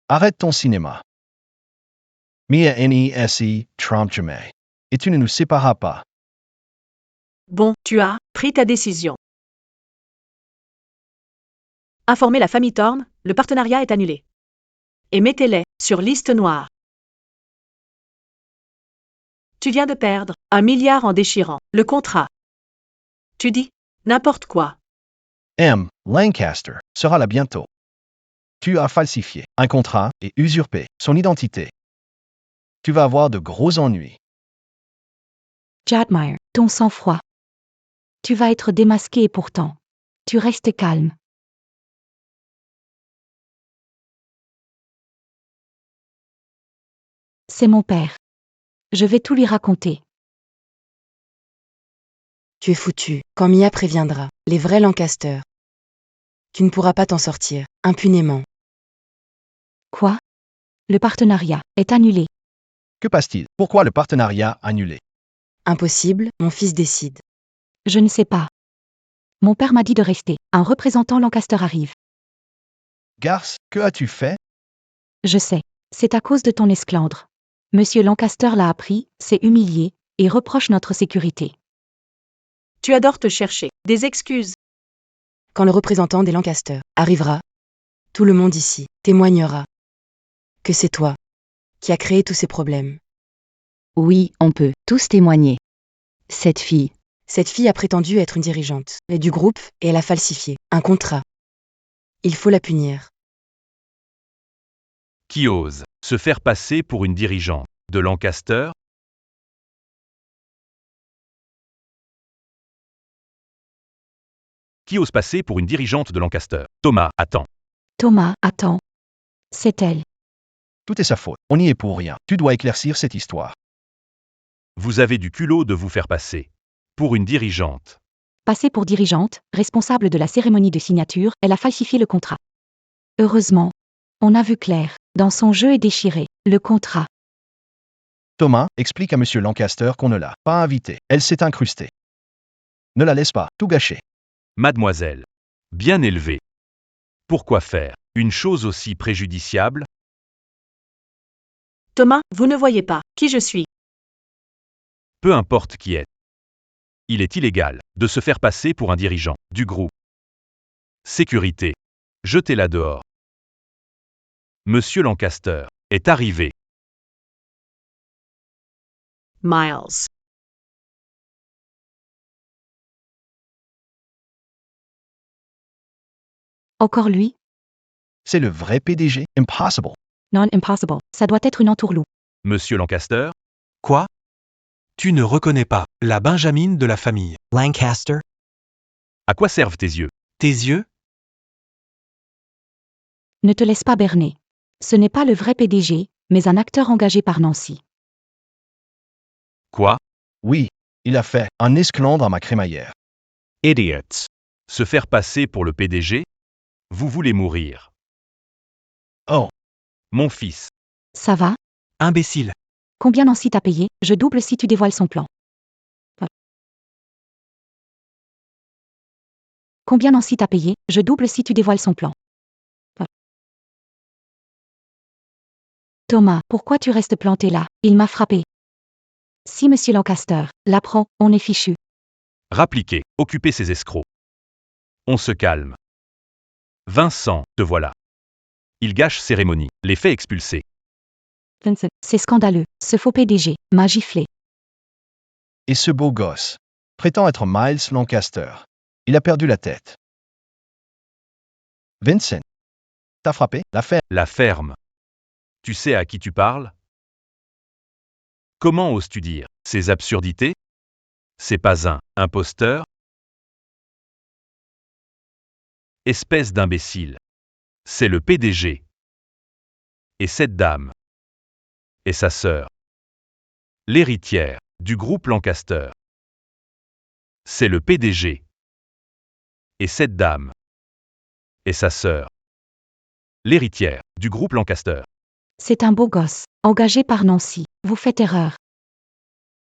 Arrête ton cinéma. Mia Nesi, trompe jamais. Et tu ne nous sépareras pas. Bon, tu as pris ta décision. Informez la famille Thorne, le partenariat est annulé. Et mettez-les sur liste noire. Tu viens de perdre 1 milliard en déchirant le contrat. Tu dis n'importe quoi. M. Lancaster sera là bientôt. Tu as falsifié un contrat et usurpé son identité. Tu vas avoir de gros ennuis. J'admire ton sang-froid. Tu vas être démasqué et pourtant, tu restes calme. C'est mon père. Je vais tout lui raconter. Tu es foutu, quand Mia préviendra les vrais Lancaster. Tu ne pourras pas t'en sortir, impunément. Quoi? Le partenariat est annulé. Que passe-t-il? Pourquoi le partenariat annulé? Impossible, mon fils décide. Je ne sais pas. Mon père m'a dit de rester. Un représentant Lancaster arrive. Garce, que as-tu fait? Je sais. C'est à cause de ton esclandre. Monsieur Lancaster l'a appris, s'est humilié, et reproche notre sécurité. Tu adores te chercher des excuses. Quand le représentant des Lancaster arrivera, tout le monde ici témoignera que c'est toi qui as créé tous ces problèmes. Oui, on peut tous témoigner. Cette fille, A prétendu être une dirigeante du groupe et elle a falsifié un contrat. Il faut la punir. Qui ose se faire passer pour une dirigeante de Lancaster? Qui ose passer pour une dirigeante de Lancaster? Thomas, attends. Thomas, attends. C'est elle. Tout est sa faute. On n'y est pour rien. Tu dois éclaircir cette histoire. Vous avez du culot de vous faire passer pour une dirigeante. Passée pour dirigeante, responsable de la cérémonie de signature, elle a falsifié le contrat. Heureusement, on a vu clair, dans son jeu et déchiré, le contrat. Thomas, explique à Monsieur Lancaster qu'on ne l'a pas invitée. Elle s'est incrustée. Ne la laisse pas tout gâcher. Mademoiselle, bien élevée. Pourquoi faire une chose aussi préjudiciable? Thomas, vous ne voyez pas qui je suis. Peu importe qui est. Il est illégal de se faire passer pour un dirigeant du groupe. Sécurité. Jetez-la dehors. Monsieur Lancaster est arrivé. Miles. Encore lui? C'est le vrai PDG? Impossible. Non, impossible. Ça doit être une entourloupe. Monsieur Lancaster? Quoi? Tu ne reconnais pas la Benjamin de la famille. Lancaster? À quoi servent tes yeux? Tes yeux? Ne te laisse pas berner. Ce n'est pas le vrai PDG, mais un acteur engagé par Nancy. Quoi? Oui, il a fait un esclandre à ma crémaillère. Idiots. Se faire passer pour le PDG? Vous voulez mourir. Oh, Mon fils. Ça va? Imbécile. Combien Nancy t'a payé? Je double si tu dévoiles son plan. Combien Nancy t'a payé? Je double si tu dévoiles son plan. Thomas, pourquoi tu restes planté là? Il m'a frappé. Si Monsieur Lancaster l'apprend, on est fichu. Rappliquez, occupez ces escrocs. On se calme. Vincent, te voilà. Il gâche cérémonie, les fait expulser. Vincent, c'est scandaleux. Ce faux PDG m'a giflé. et ce beau gosse prétend être Miles Lancaster. Il a perdu la tête. Vincent. T'as frappé l'affaire? La ferme. Tu sais à qui tu parles? Comment oses-tu dire ces absurdités? C'est pas un imposteur? Espèce d'imbécile. C'est le PDG. Et cette dame. Et sa sœur. L'héritière du groupe Lancaster. C'est le PDG. Et cette dame. Et sa sœur. L'héritière du groupe Lancaster. C'est un beau gosse, engagé par Nancy. Vous faites erreur.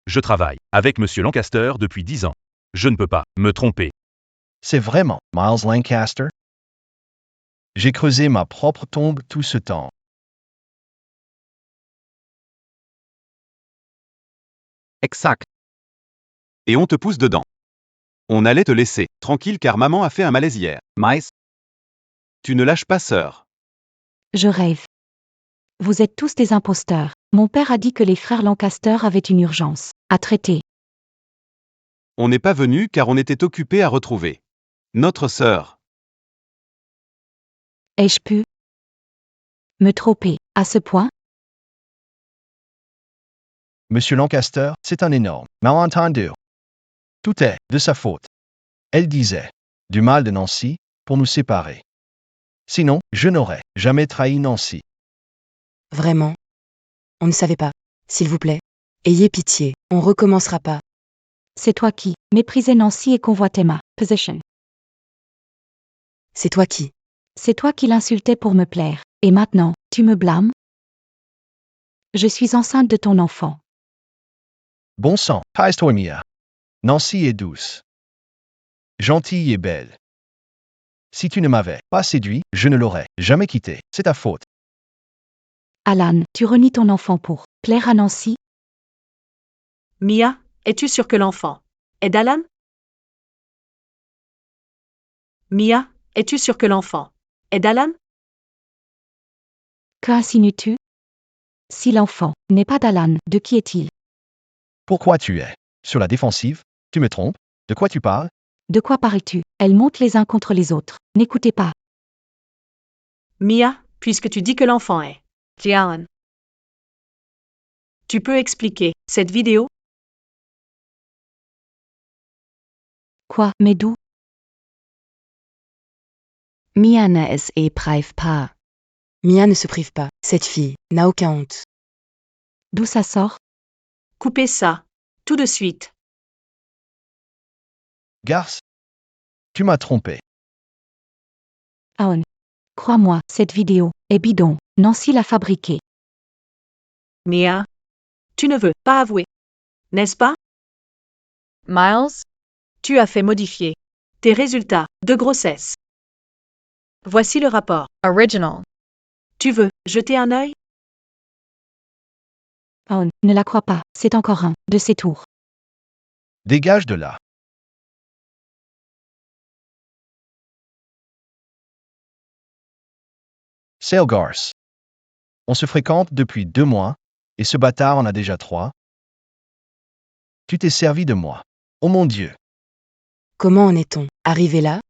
Je travaille avec Monsieur Lancaster depuis 10 ans. Je ne peux pas me tromper. C'est vraiment Miles Lancaster? J'ai creusé ma propre tombe tout ce temps. Exact. Et on te pousse dedans. On allait te laisser tranquille car maman a fait un malaise hier. Miles. Tu ne lâches pas, sœur. Je rêve. Vous êtes tous des imposteurs. Mon père a dit que les frères Lancaster avaient une urgence à traiter. On n'est pas venu car on était occupé à retrouver notre sœur. Ai-je pu me tromper à ce point? Monsieur Lancaster, c'est un énorme malentendu. Tout est de sa faute. Elle disait du mal de Nancy pour nous séparer. Sinon, je n'aurais jamais trahi Nancy. Vraiment? On ne savait pas. S'il vous plaît. Ayez pitié, on recommencera pas. C'est toi qui méprisais Nancy et convoitais ma position. C'est toi qui. C'est toi qui l'insultais pour me plaire. Et maintenant, tu me blâmes? Je suis enceinte de ton enfant. Bon sang, casse-toi Mia. Nancy est douce. Gentille et belle. Si tu ne m'avais pas séduit, je ne l'aurais jamais quitté. C'est ta faute. Alan, tu renies ton enfant pour plaire à Nancy? Mia, es-tu sûre que l'enfant est d'Alan? Mia, es-tu sûre que l'enfant est d'Alan? Qu'insinues-tu? Si l'enfant n'est pas d'Alan, de qui est-il? Pourquoi tu es sur la défensive? Tu me trompes? De quoi tu parles? De quoi parles-tu? Elles montent les uns contre les autres. N'écoutez pas. Mia, puisque tu dis que l'enfant est d'Alan, tu peux expliquer cette vidéo? Quoi, mais d'où? Mia ne es prive pas. Mia ne se prive pas. Cette fille n'a aucun honte. D'où ça sort? Coupez ça, tout de suite. Garce, tu m'as trompé. Aon. Crois-moi, cette vidéo est bidon. Nancy l'a fabriquée. Mia, tu ne veux pas avouer, n'est-ce pas? Miles? Tu as fait modifier tes résultats de grossesse. Voici le rapport. Original. Tu veux jeter un œil? Aon, ne la crois pas, c'est encore un de ses tours. Dégage de là. Sale Garce. On se fréquente depuis 2 mois, et ce bâtard en a déjà 3. Tu t'es servi de moi. Oh mon Dieu. Comment en est-on arrivé là?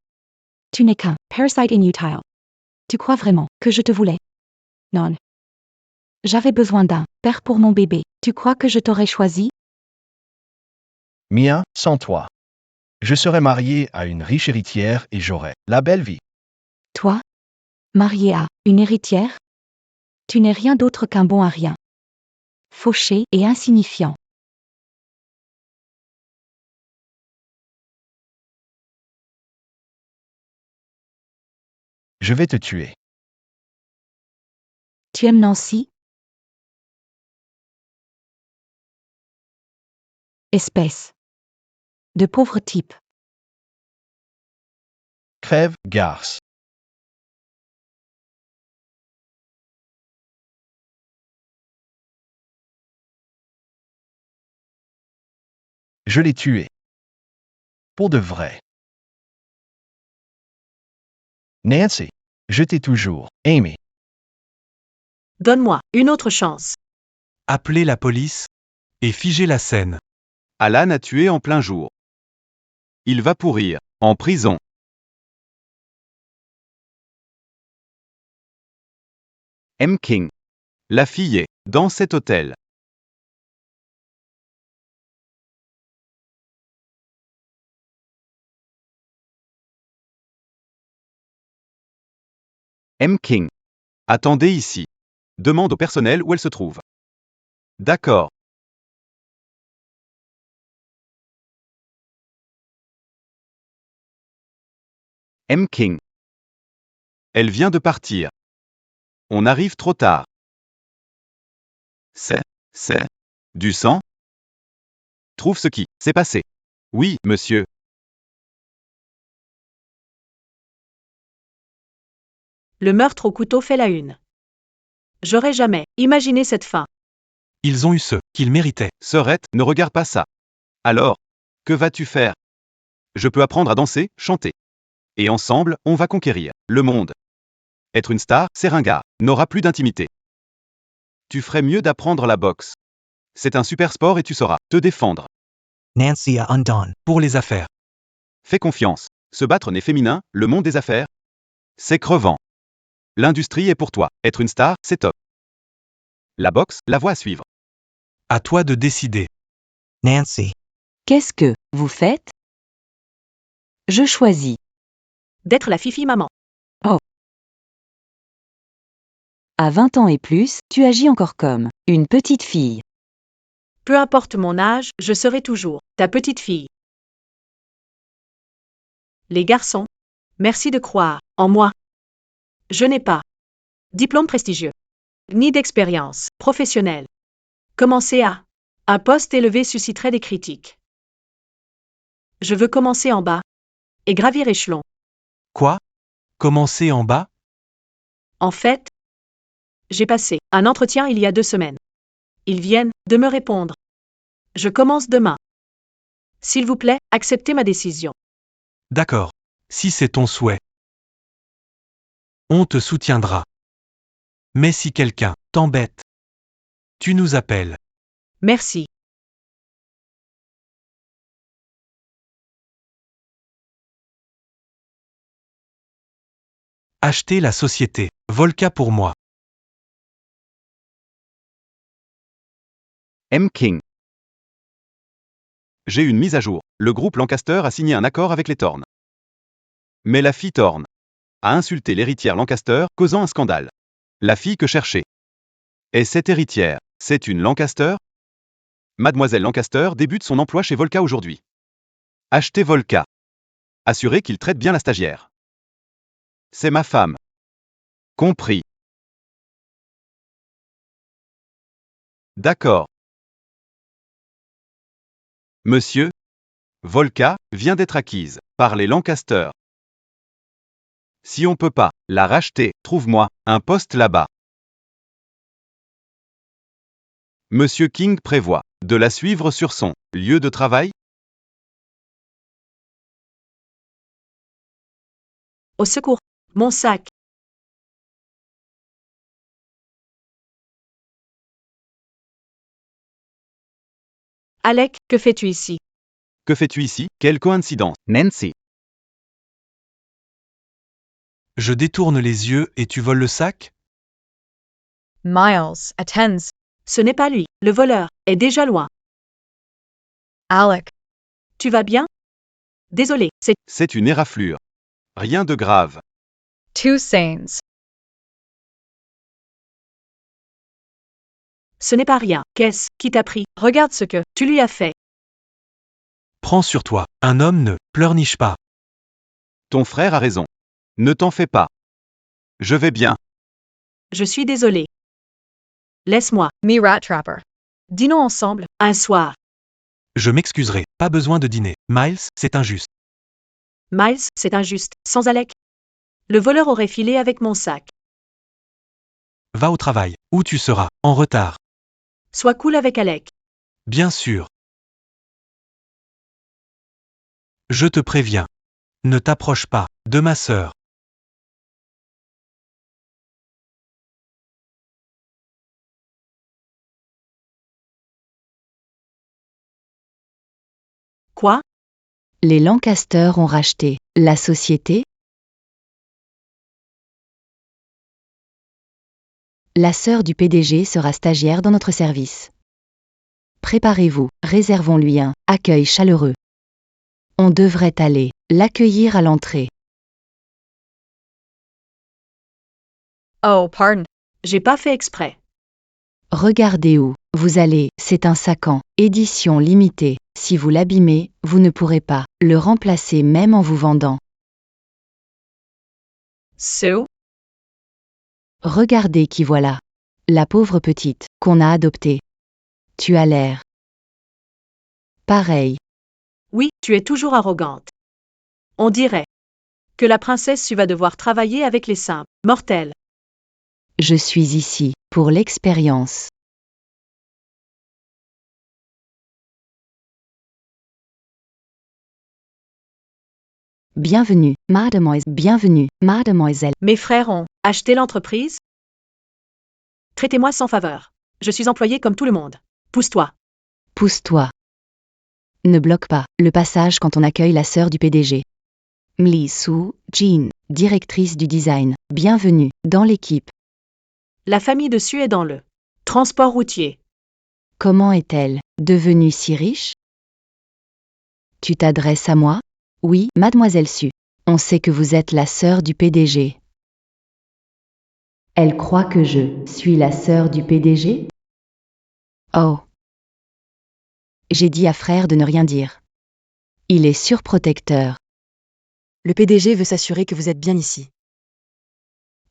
Tu n'es qu'un parasite inutile. Tu crois vraiment que je te voulais? Non. J'avais besoin d'un père pour mon bébé. Tu crois que je t'aurais choisi? Mia, sans toi. Je serais marié à une riche héritière et j'aurais la belle vie. Toi? Marié à une héritière? Tu n'es rien d'autre qu'un bon à rien. Fauché et insignifiant. Je vais te tuer. Tu aimes Nancy? Espèce de pauvre type. Crève, Garce. Je l'ai tué. Pour de vrai. Nancy, je t'ai toujours aimé. Donne-moi une autre chance. Appelez la police et figez la scène. Alan a tué en plein jour. Il va pourrir en prison. M. King. La fille est dans cet hôtel. M. King. Attendez ici. Demande au personnel où elle se trouve. D'accord. M. King. Elle vient de partir. On arrive trop tard. C'est du sang? Trouve ce qui s'est passé. Oui, monsieur. Le meurtre au couteau fait la une. J'aurais jamais imaginé cette fin. Ils ont eu ce qu'ils méritaient. Sœurette, ne regarde pas ça. Alors, que vas-tu faire? Je peux apprendre à danser, chanter. Et ensemble, on va conquérir le monde. Être une star, c'est ringard, n'aura plus d'intimité. Tu ferais mieux d'apprendre la boxe. C'est un super sport et tu sauras te défendre. Nancy a undone. Pour les affaires. Fais confiance. Se battre n'est féminin, le monde des affaires, c'est crevant. L'industrie est pour toi. Être une star, c'est top. La boxe, la voie à suivre. À toi de décider. Nancy. Qu'est-ce que vous faites? Je choisis. D'être la fifi maman. À 20 ans et plus, tu agis encore comme une petite fille. Peu importe mon âge, je serai toujours ta petite fille. Les garçons, merci de croire en moi. Je n'ai pas diplôme prestigieux, ni d'expérience professionnelle. Commencer à un poste élevé susciterait des critiques. Je veux commencer en bas et gravir échelon. Quoi? Commencer en bas? En fait, j'ai passé un entretien il y a 2 semaines. Ils viennent de me répondre. Je commence demain. S'il vous plaît, acceptez ma décision. D'accord. Si c'est ton souhait. On te soutiendra. Mais si quelqu'un t'embête, tu nous appelles. Merci. Achetez la société Volca pour moi. M. King. J'ai une mise à jour. Le groupe Lancaster a signé un accord avec les Thorne. Mais la fille Thorne a insulté l'héritière Lancaster, causant un scandale. La fille que cherchait. Et cette héritière, c'est une Lancaster? Mademoiselle Lancaster débute son emploi chez Volca aujourd'hui. Achetez Volca. Assurez qu'il traite bien la stagiaire. C'est ma femme. Compris. D'accord. Monsieur, Volca vient d'être acquise par les Lancaster. Si on peut pas la racheter, trouve-moi un poste là-bas. Monsieur King prévoit de la suivre sur son lieu de travail? Au secours, mon sac. Alec, que fais-tu ici? Que fais-tu ici? Quelle coïncidence, Nancy. Je détourne les yeux et tu voles le sac? Miles attends. Ce n'est pas lui. Le voleur est déjà loin. Alec. Tu vas bien? Désolé, C'est une éraflure. Rien de grave. Two Saints. ce n'est pas rien. Qu'est-ce qui t'a pris? Regarde ce que tu lui as fait. Prends sur toi. Un homme ne pleurniche pas. Ton frère a raison. Ne t'en fais pas. Je vais bien. Je suis désolé. Laisse-moi. Me rat trapper. Dînons ensemble, un soir. Je m'excuserai. Pas besoin de dîner. Miles, c'est injuste. Miles, c'est injuste. Sans Alec. Le voleur aurait filé avec mon sac. Va au travail. Ou tu seras en retard. Sois cool avec Alec. Bien sûr. Je te préviens. Ne t'approche pas de ma sœur. Quoi? Les Lancaster ont racheté la société? La sœur du PDG sera stagiaire dans notre service. Préparez-vous, réservons-lui un accueil chaleureux. On devrait aller l'accueillir à l'entrée. Oh, pardon. J'ai pas fait exprès. Regardez où vous allez, c'est un sacan, édition limitée. Si vous l'abîmez, vous ne pourrez pas le remplacer même en vous vendant. So, Regardez qui voilà. La pauvre petite, qu'on a adoptée. Tu as l'air. Pareil. oui, tu es toujours arrogante. On dirait que la princesse Sue va devoir travailler avec les simples mortels. Je suis ici, pour l'expérience. Bienvenue, mademoiselle. Mes frères ont acheté l'entreprise? Traitez-moi sans faveur. Je suis employé comme tout le monde. Pousse-toi. Pousse-toi. Ne bloque pas le passage quand on accueille la sœur du PDG. Mli Soo Jean, directrice du design. Bienvenue dans l'équipe. La famille de Sue est dans le transport routier. Comment est-elle devenue si riche? Tu t'adresses à moi? Oui, mademoiselle Sue. On sait que vous êtes la sœur du PDG. Elle croit que je suis la sœur du PDG? Oh. J'ai dit à frère de ne rien dire. Il est surprotecteur. Le PDG veut s'assurer que vous êtes bien ici.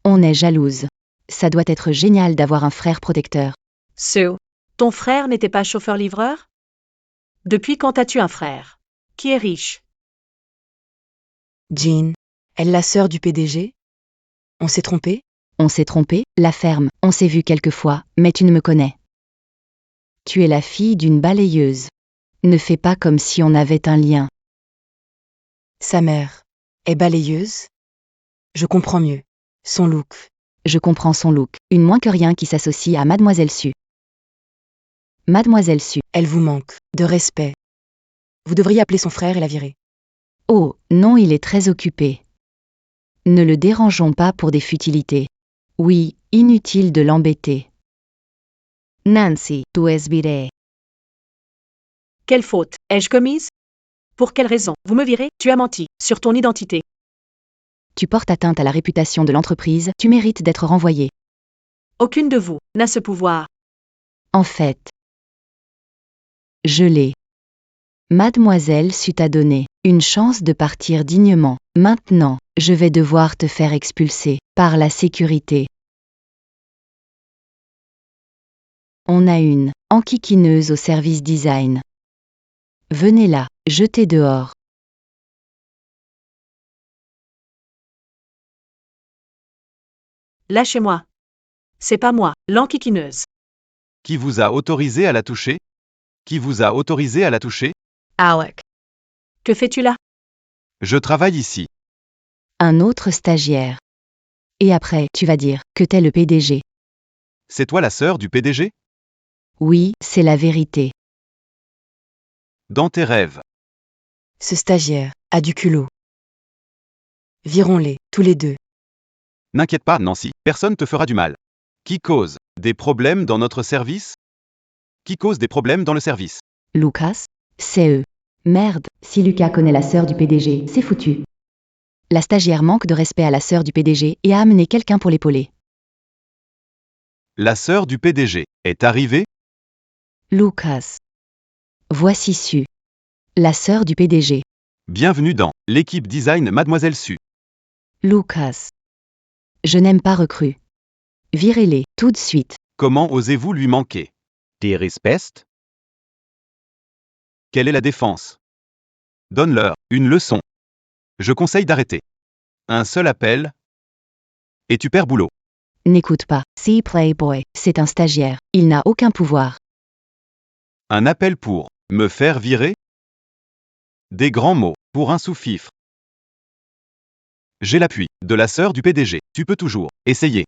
On est jalouse. Ça doit être génial d'avoir un frère protecteur. Sue, ton frère n'était pas chauffeur-livreur? Depuis quand as-tu un frère qui est riche? Jean, elle la sœur du PDG? On s'est trompé? On s'est trompé, la ferme, on s'est vu quelquefois, mais tu ne me connais. Tu es la fille d'une balayeuse. Ne fais pas comme si on avait un lien. Sa mère est balayeuse? Je comprends mieux. Son look. Je comprends son look, une moins que rien qui s'associe à mademoiselle Sue. Mademoiselle Sue. Elle vous manque de respect. Vous devriez appeler son frère et la virer. Oh, non, il est très occupé. Ne le dérangeons pas pour des futilités. Oui, inutile de l'embêter. Nancy, tu es virée. Quelle faute ai-je commise? Pour quelle raison vous me virez? Tu as menti sur ton identité. Tu portes atteinte à la réputation de l'entreprise, tu mérites d'être renvoyé. Aucune de vous n'a ce pouvoir. En fait, je l'ai. Mademoiselle Sue t'a donné une chance de partir dignement. Maintenant, je vais devoir te faire expulser par la sécurité. On a une enquiquineuse au service design. Venez là, jetez dehors. Lâchez-moi. C'est pas moi, l'enquiquineuse. Qui vous a autorisé à la toucher? Qui vous a autorisé à la toucher? Alec. Que fais-tu là? Je travaille ici. Un autre stagiaire. Et après, tu vas dire que t'es le PDG. C'est toi la sœur du PDG? Oui, c'est la vérité. Dans tes rêves. Ce stagiaire a du culot. Virons-les, tous les deux. N'inquiète pas, Nancy, personne te fera du mal. Qui cause des problèmes dans notre service? Qui cause des problèmes dans le service? Lucas? C'est eux. Merde, si Lucas connaît la sœur du PDG, c'est foutu. La stagiaire manque de respect à la sœur du PDG et a amené quelqu'un pour l'épauler. La sœur du PDG est arrivée? Lucas. Voici Sue. La sœur du PDG. Bienvenue dans l'équipe design Mademoiselle Sue. Lucas. Je n'aime pas recrues. Virez-les, tout de suite. Comment osez-vous lui manquer? Des respect? Quelle est la défense? Donne-leur une leçon. Je conseille d'arrêter. Un seul appel et tu perds boulot. N'écoute pas. See Playboy, c'est un stagiaire. Il n'a aucun pouvoir. Un appel pour me faire virer? Des grands mots pour un sous-fifre. J'ai l'appui de la sœur du PDG. Tu peux toujours essayer.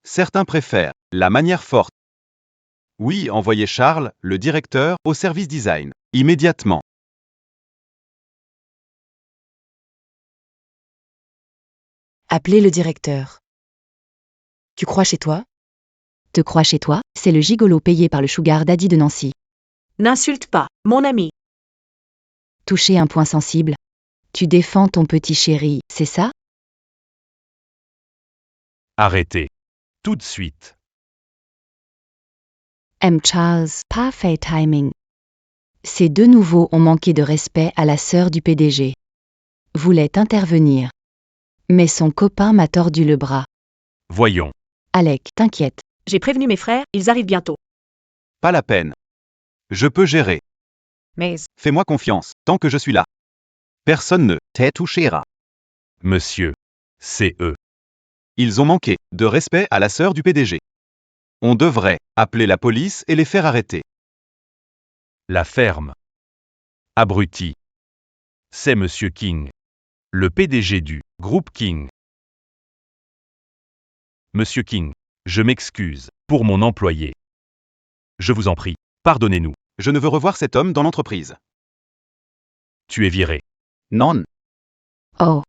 Certains préfèrent la manière forte. Oui, envoyez Charles, le directeur, au service design. Immédiatement. Appelez le directeur. Tu crois chez toi? Te crois chez toi? C'est le gigolo payé par le sugar daddy de Nancy. N'insulte pas, mon ami. Toucher un point sensible. Tu défends ton petit chéri, c'est ça? Arrêtez. Tout de suite. M. Charles, parfait timing. Ces deux nouveaux ont manqué de respect à la sœur du PDG. Voulait intervenir. Mais son copain m'a tordu le bras. Voyons. Alec, t'inquiète. J'ai prévenu mes frères, ils arrivent bientôt. Pas la peine. Je peux gérer. Maze. Fais-moi confiance, tant que je suis là. Personne ne te touchera. Monsieur. C'est eux. Ils ont manqué de respect à la sœur du PDG. On devrait appeler la police et les faire arrêter. La ferme. Abruti. C'est Monsieur King. Le PDG du groupe King. Monsieur King, je m'excuse pour mon employé. Je vous en prie, pardonnez-nous. Je ne veux revoir cet homme dans l'entreprise. Tu es viré. Non. Oh.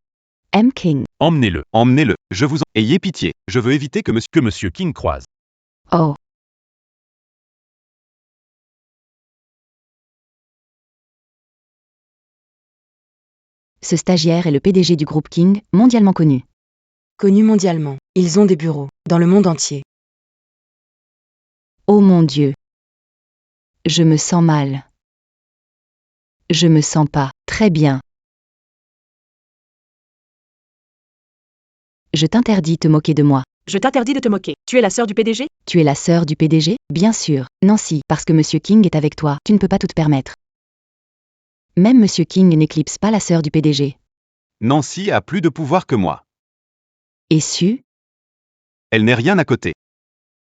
M. King. Emmenez-le. Emmenez-le, je vous en... Ayez pitié, je veux éviter que Monsieur King croise. Oh. Ce stagiaire est le PDG du groupe King, mondialement connu. Connus mondialement, ils ont des bureaux, dans le monde entier. Oh mon Dieu. Je me sens mal. Je me sens pas très bien. Je t'interdis de te moquer de moi. Je t'interdis de te moquer. Tu es la sœur du PDG? Tu es la sœur du PDG? Bien sûr. Nancy, parce que Monsieur King est avec toi, tu ne peux pas tout te permettre. Même Monsieur King n'éclipse pas la sœur du PDG. Nancy a plus de pouvoir que moi. Et su? Elle n'est rien à côté.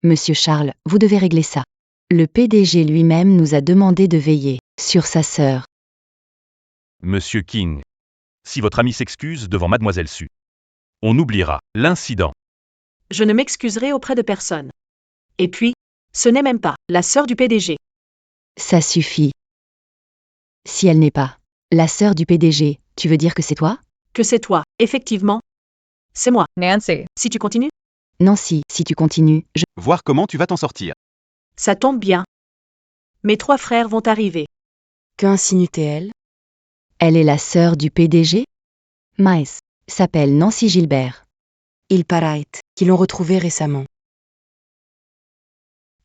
Monsieur Charles, vous devez régler ça. Le PDG lui-même nous a demandé de veiller sur sa sœur. Monsieur King. Si votre ami s'excuse devant Mademoiselle Su, on oubliera l'incident. Je ne m'excuserai auprès de personne. Et puis, ce n'est même pas la sœur du PDG. Ça suffit. Si elle n'est pas la sœur du PDG, tu veux dire que c'est toi? Que c'est toi, effectivement. C'est moi. Nancy. Si tu continues, Nancy, si tu continues, Voir comment tu vas t'en sortir. ça tombe bien. Mes 3 frères vont arriver. Qu'insinue-t-elle? Elle est la sœur du PDG? Miles s'appelle Nancy Gilbert. Il paraît qu'ils l'ont retrouvée récemment.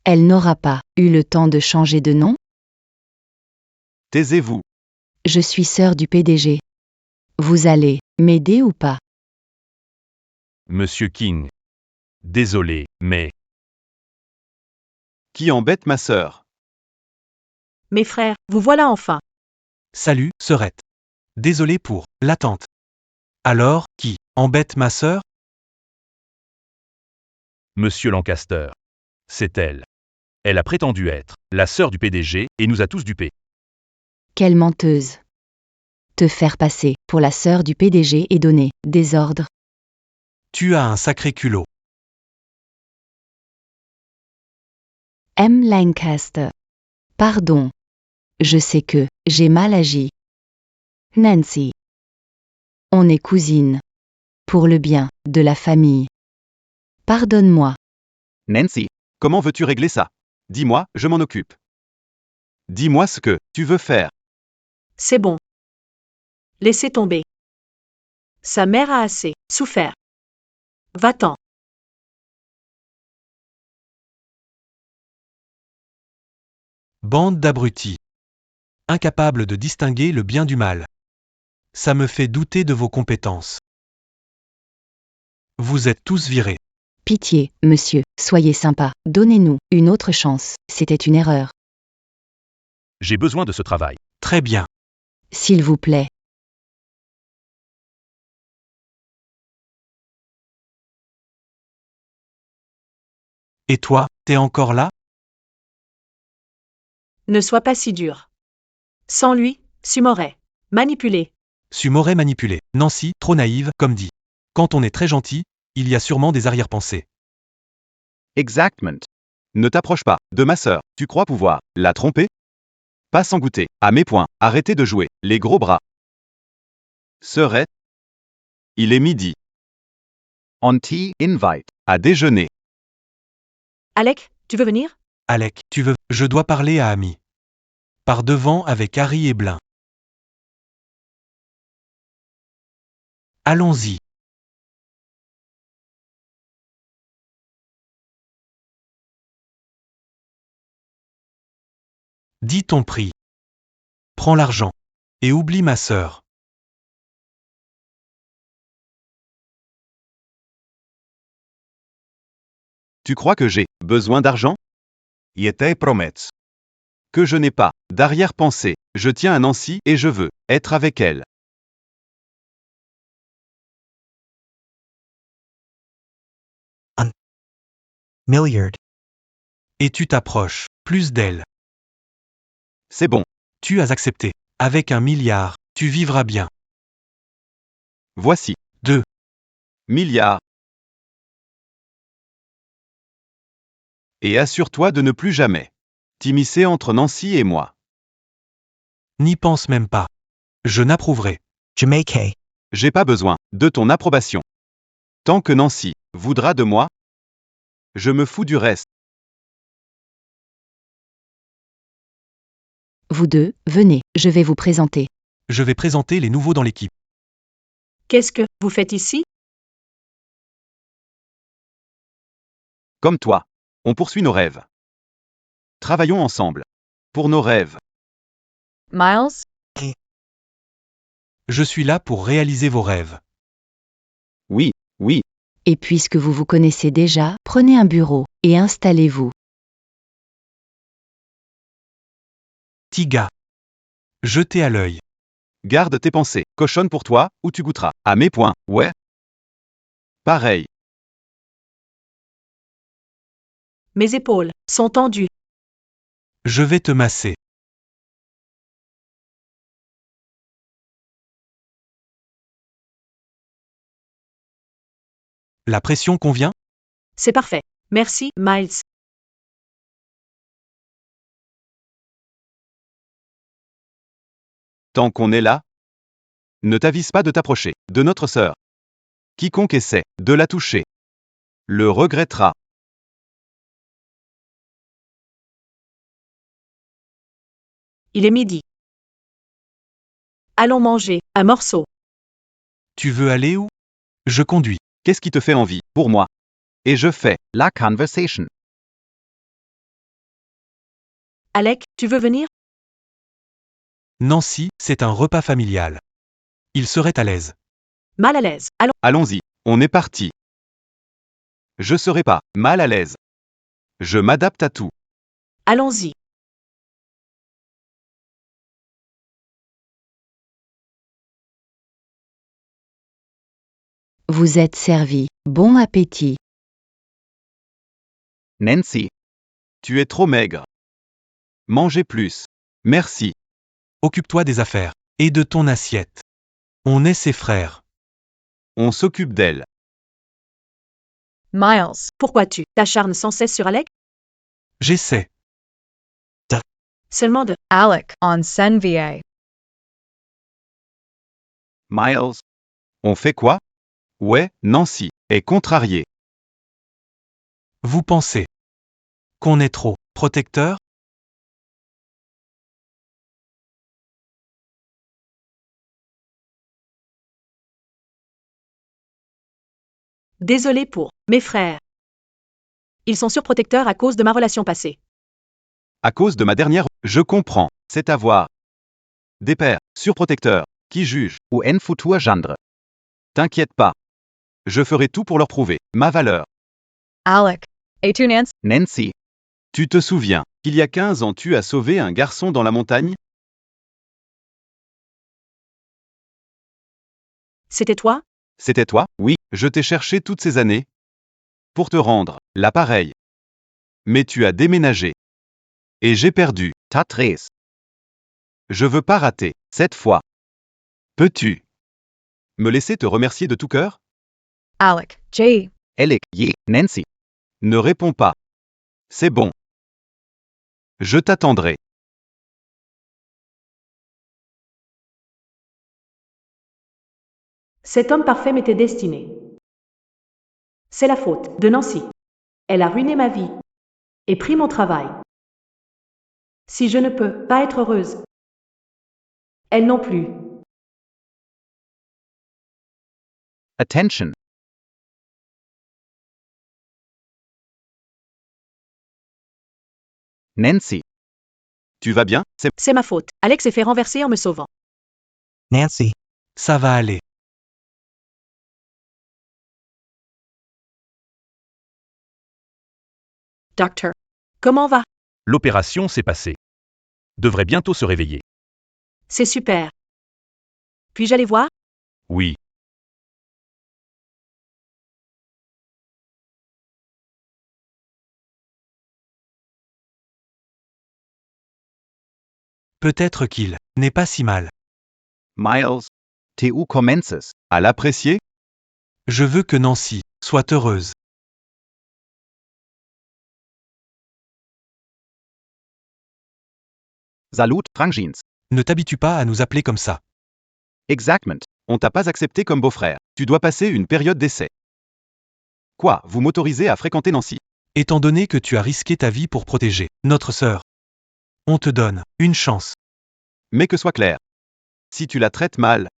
Elle n'aura pas eu le temps de changer de nom? Taisez-vous. Je suis sœur du PDG. Vous allez m'aider ou pas? Monsieur King. Désolé, mais Qui embête ma sœur? Mes frères, vous voilà enfin. Salut, sœurette. Désolé pour l'attente. Alors, qui embête ma sœur? Monsieur Lancaster. C'est elle. Elle a prétendu être la sœur du PDG et nous a tous dupés. Quelle menteuse. Te faire passer pour la sœur du PDG et donner des ordres. Tu as un sacré culot. M. Lancaster. Pardon. Je sais que j'ai mal agi. Nancy. On est cousines. Pour le bien de la famille. Pardonne-moi. Nancy, comment veux-tu régler ça? Dis-moi, je m'en occupe. Dis-moi ce que tu veux faire. C'est bon. Laissez tomber. Sa mère a assez souffert. Va-t'en. Bande d'abrutis. Incapables de distinguer le bien du mal. Ça me fait douter de vos compétences. Vous êtes tous virés. Pitié, monsieur, soyez sympa. Donnez-nous une autre chance. C'était une erreur. J'ai besoin de ce travail. Très bien. S'il vous plaît. Et toi, t'es encore là? Ne sois pas si dur. Sans lui, Su m'aurait manipulé. Su m'aurait manipulé. Nancy, trop naïve, comme dit. Quand on est très gentil, il y a sûrement des arrière-pensées. Exactement. Ne t'approche pas de ma sœur. Tu crois pouvoir la tromper? Pas sans goûter. À mes points. Arrêtez de jouer les gros bras. Sœurette. Il est midi. On tea invite. À déjeuner. Alec, tu veux venir? Alec, tu veux? Je dois parler à Amy. Par devant avec Harry et Blin. Allons-y. Dis ton prix. Prends l'argent. Et oublie ma sœur. Tu crois que j'ai besoin d'argent? Ietei promets. Que je n'ai pas d'arrière-pensée. Je tiens à Nancy et je veux être avec elle. Milliard. Et tu t'approches plus d'elle. C'est bon. Tu as accepté. Avec 1 milliard, tu vivras bien. Voici. 2 milliards. Et assure-toi de ne plus jamais t'immiscer entre Nancy et moi. N'y pense même pas. Je n'approuverai. Jamaica. J'ai pas besoin de ton approbation. Tant que Nancy voudra de moi, je me fous du reste. Vous deux, venez, je vais vous présenter. Je vais présenter les nouveaux dans l'équipe. Qu'est-ce que vous faites ici? Comme toi, on poursuit nos rêves. Travaillons ensemble. Pour nos rêves. Miles? Je suis là pour réaliser vos rêves. Oui, oui. Et puisque vous vous connaissez déjà, prenez un bureau et installez-vous. Tiga. Jetez à l'œil. Garde tes pensées. Cochonne pour toi, ou tu goûteras. À mes points, ouais. Pareil. Mes épaules sont tendues. Je vais te masser. La pression convient? C'est parfait. Merci, Miles. Tant qu'on est là, ne t'avise pas de t'approcher de notre sœur. Quiconque essaie de la toucher le regrettera. Il est midi. Allons manger un morceau. Tu veux aller où? Je conduis. Qu'est-ce qui te fait envie, pour moi? Et je fais la conversation. Alec, tu veux venir? Nancy, c'est un repas familial. Il serait à l'aise. Mal à l'aise. Allons. Allons-y, on est parti. Je serai pas mal à l'aise. Je m'adapte à tout. Allons-y. Vous êtes servi. Bon appétit. Nancy. Tu es trop maigre. Mangez plus. Merci. Occupe-toi des affaires. Et de ton assiette. On est ses frères. On s'occupe d'elle. Miles. Pourquoi tu t'acharnes sans cesse sur Alec? J'essaie. Seulement de. Alec. On s'en va. Miles. On fait quoi? Ouais, Nancy est contrariée. Vous pensez qu'on est trop protecteur? Désolé pour mes frères. Ils sont surprotecteurs à cause de ma relation passée. À cause de ma dernière, je comprends. C'est avoir des pères surprotecteurs qui jugent ou en futur gendre. T'inquiète pas. Je ferai tout pour leur prouver ma valeur. Alec. Et-tu Nancy? Nancy. Tu te souviens qu'il y a 15 ans tu as sauvé un garçon dans la montagne? C'était toi? C'était toi? Oui, je t'ai cherché toutes ces années pour te rendre l'appareil. Mais tu as déménagé. Et j'ai perdu ta trace. Je veux pas rater cette fois. Peux-tu me laisser te remercier de tout cœur? Alec. J. Alec, Nancy. Ne réponds pas. C'est bon. Je t'attendrai. Cet homme parfait m'était destiné. C'est la faute de Nancy. Elle a ruiné ma vie et pris mon travail. Si je ne peux pas être heureuse, elle non plus. Attention. Nancy. Tu vas bien? C'est ma faute. Alex s'est fait renverser en me sauvant. Nancy, Ça va aller. Docteur. Comment va? L'opération s'est passée. Devrait bientôt se réveiller. C'est super. Puis-je aller voir? Oui. Peut-être qu'il n'est pas si mal. Miles. Tu commences à l'apprécier? Je veux que Nancy soit heureuse. Salut, Frangins. Ne t'habitue pas à nous appeler comme ça. Exactement. On t'a pas accepté comme beau-frère. Tu dois passer une période d'essai. Quoi, vous m'autorisez à fréquenter Nancy? Étant donné que tu as risqué ta vie pour protéger notre sœur. On te donne une chance. Mais que soit clair. Si tu la traites mal,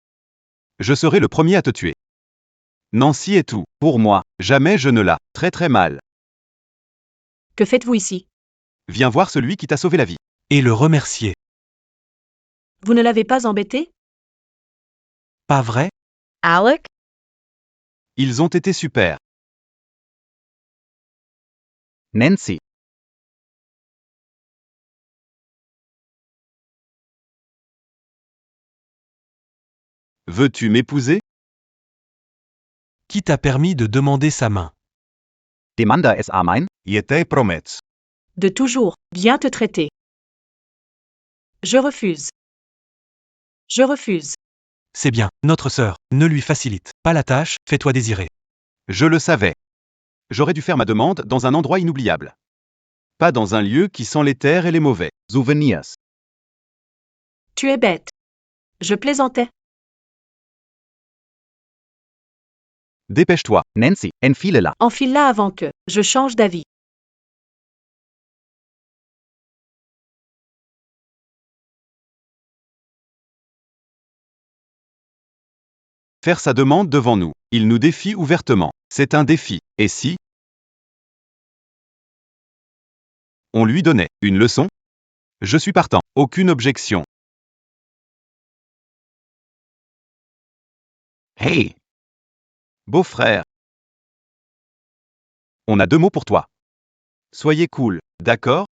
je serai le premier à te tuer. Nancy est tout. Pour moi, jamais je ne la traiterai mal. Que faites-vous ici? Viens voir celui qui t'a sauvé la vie. Et le remercier. Vous ne l'avez pas embêté? Pas vrai? Alec? Ils ont été super. Nancy. Veux-tu m'épouser? Qui t'a permis de demander sa main? Demanda es a mein? Ietei promets. De toujours bien te traiter. Je refuse. Je refuse. C'est bien, notre sœur, ne lui facilite pas la tâche, fais-toi désirer. Je le savais. J'aurais dû faire ma demande dans un endroit inoubliable. Pas dans un lieu qui sent les terres et les mauvais souvenirs. Tu es bête. Je plaisantais. Dépêche-toi, Nancy, enfile-la. Enfile-la avant que je change d'avis. Faire sa demande devant nous. Il nous défie ouvertement. C'est un défi. Et si on lui donnait une leçon? Je suis partant. Aucune objection. Hey! Beau-frère. On a 2 mots pour toi. Soyez cool, d'accord?